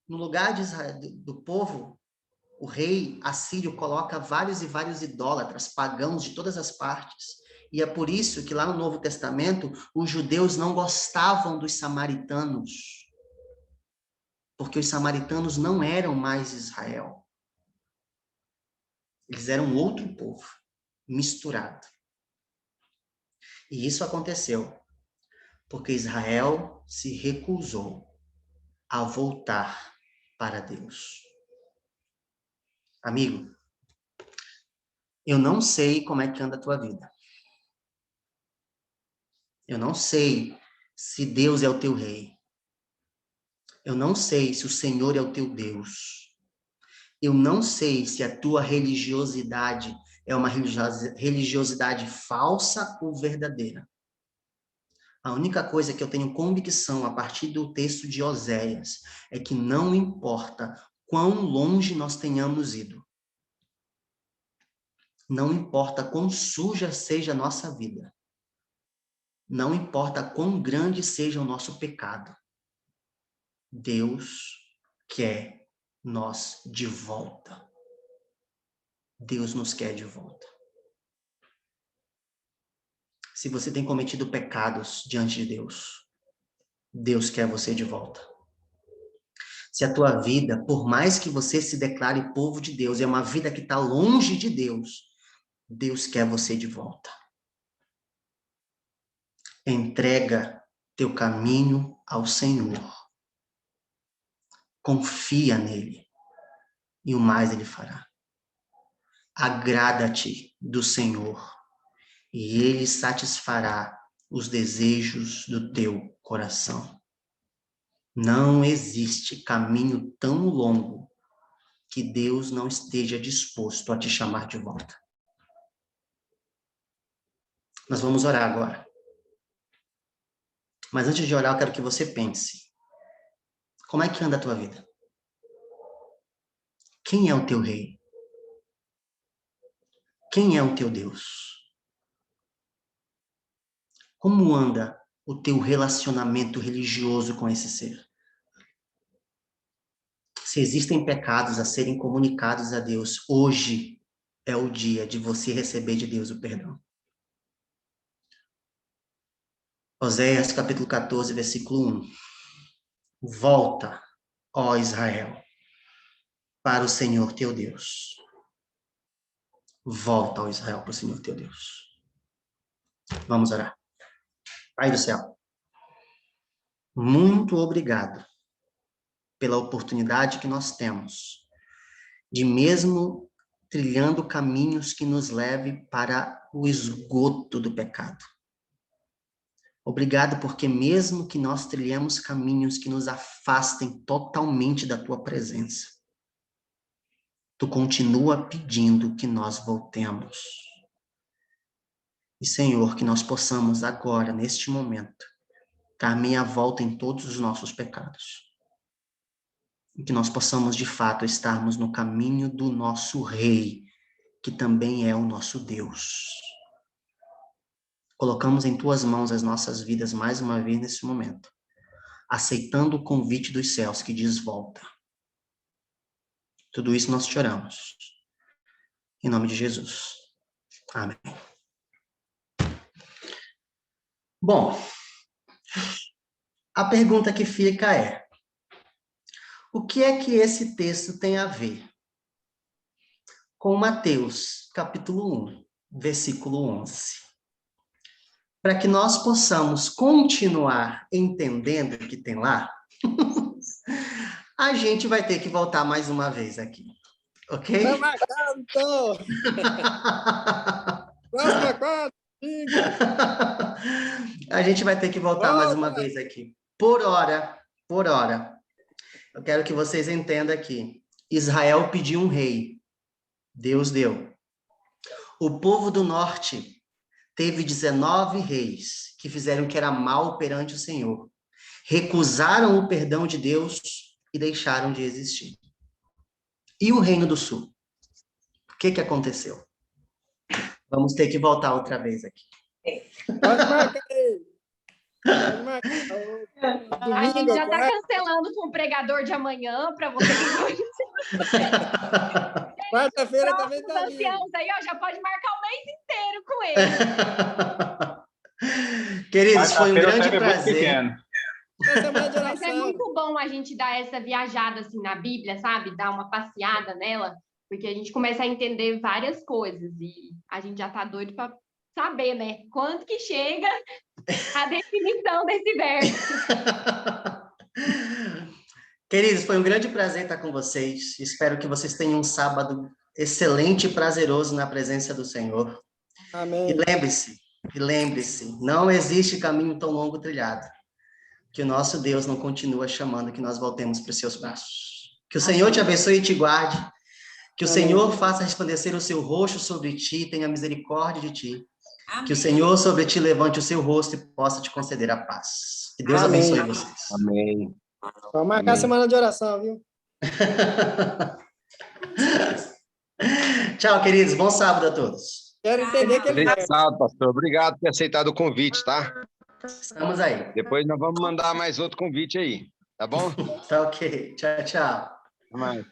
Speaker 14: No lugar de Israel, do povo, o rei assírio coloca vários e vários idólatras, pagãos de todas as partes. E é por isso que lá no Novo Testamento, os judeus não gostavam dos samaritanos. Porque os samaritanos não eram mais Israel. Eles eram outro povo, misturado. E isso aconteceu porque Israel se recusou a voltar para Deus. Amigo, eu não sei como é que anda a tua vida. Eu não sei se Deus é o teu rei. Eu não sei se o Senhor é o teu Deus. Eu não sei se a tua religiosidade é uma religiosidade falsa ou verdadeira. A única coisa que eu tenho convicção a partir do texto de Oséias é que não importa quão longe nós tenhamos ido. Não importa quão suja seja a nossa vida. Não importa quão grande seja o nosso pecado. Deus quer nós de volta. Deus nos quer de volta. Se você tem cometido pecados diante de Deus, Deus quer você de volta. Se a tua vida, por mais que você se declare povo de Deus, é uma vida que está longe de Deus, Deus quer você de volta. Entrega teu caminho ao Senhor. Confia nele e o mais ele fará. Agrada-te do Senhor e ele satisfará os desejos do teu coração. Não existe caminho tão longo que Deus não esteja disposto a te chamar de volta. Nós vamos orar agora. Mas antes de orar, eu quero que você pense. Como é que anda a tua vida? Quem é o teu rei? Quem é o teu Deus? Como anda o teu relacionamento religioso com esse ser? Se existem pecados a serem comunicados a Deus, hoje é o dia de você receber de Deus o perdão. Oséias capítulo 14, versículo 1. Volta, ó Israel, para o Senhor teu Deus. Volta, ó Israel, para o Senhor teu Deus. Vamos orar. Pai do céu, muito obrigado pela oportunidade que nós temos de, mesmo trilhando caminhos que nos levem para o esgoto do pecado. Obrigado porque mesmo que nós trilhemos caminhos que nos afastem totalmente da tua presença, tu continua pedindo que nós voltemos. E, Senhor, que nós possamos agora, neste momento, dar meia volta em todos os nossos pecados. E que nós possamos, de fato, estarmos no caminho do nosso Rei, que também é o nosso Deus. Colocamos em tuas mãos as nossas vidas mais uma vez nesse momento, aceitando o convite dos céus que diz volta. Tudo isso nós te oramos. Em nome de Jesus. Amém. Bom, a pergunta que fica é: o que é que esse texto tem a ver com Mateus, capítulo 1, versículo 11? Para que nós possamos continuar entendendo o que tem lá, a gente vai ter que voltar mais uma vez aqui, ok? A gente vai ter que voltar mais uma vez aqui. Por hora, eu quero que vocês entendam aqui. Israel pediu um rei. Deus deu. O povo do norte teve 19 reis que fizeram o que era mal perante o Senhor. Recusaram o perdão de Deus e deixaram de existir. E o reino do sul? O que aconteceu? Vamos ter que voltar outra vez aqui.
Speaker 17: A gente já está cancelando com o pregador de amanhã para você.
Speaker 18: Quarta-feira também
Speaker 17: Os
Speaker 18: tá livre.
Speaker 17: anciãos aí, ó, já pode marcar o mês inteiro com ele.
Speaker 14: Queridos, foi um grande
Speaker 1: Quarta-feira é muito
Speaker 14: prazer.
Speaker 1: pequeno.
Speaker 17: Mas é muito bom a gente dar essa viajada assim na Bíblia, sabe? Dar uma passeada nela, porque a gente começa a entender várias coisas e a gente já tá doido para saber, né? Quanto que chega a definição desse verso.
Speaker 14: Queridos, foi um grande prazer estar com vocês. Espero que vocês tenham um sábado excelente e prazeroso na presença do Senhor.
Speaker 18: Amém.
Speaker 14: E lembre-se, não existe caminho tão longo trilhado que o nosso Deus não continua chamando que nós voltemos para os seus braços. Que o Senhor te abençoe e te guarde. Que o Senhor faça resplandecer o seu rosto sobre ti, tenha misericórdia de ti. Amém. Que o Senhor sobre ti levante o seu rosto e possa te conceder a paz. Que Deus abençoe vocês.
Speaker 15: Amém.
Speaker 18: Vamos marcar a semana de oração, viu?
Speaker 14: Tchau, queridos. Bom sábado a todos.
Speaker 18: Quero entender que ele...
Speaker 15: Feliz sábado, pastor. Obrigado por ter aceitado o convite, tá?
Speaker 14: Estamos aí.
Speaker 15: Depois nós vamos mandar mais outro convite aí, tá bom?
Speaker 14: Tá ok. Tchau, tchau.
Speaker 15: Até mais.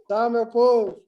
Speaker 18: Tchau, meu povo.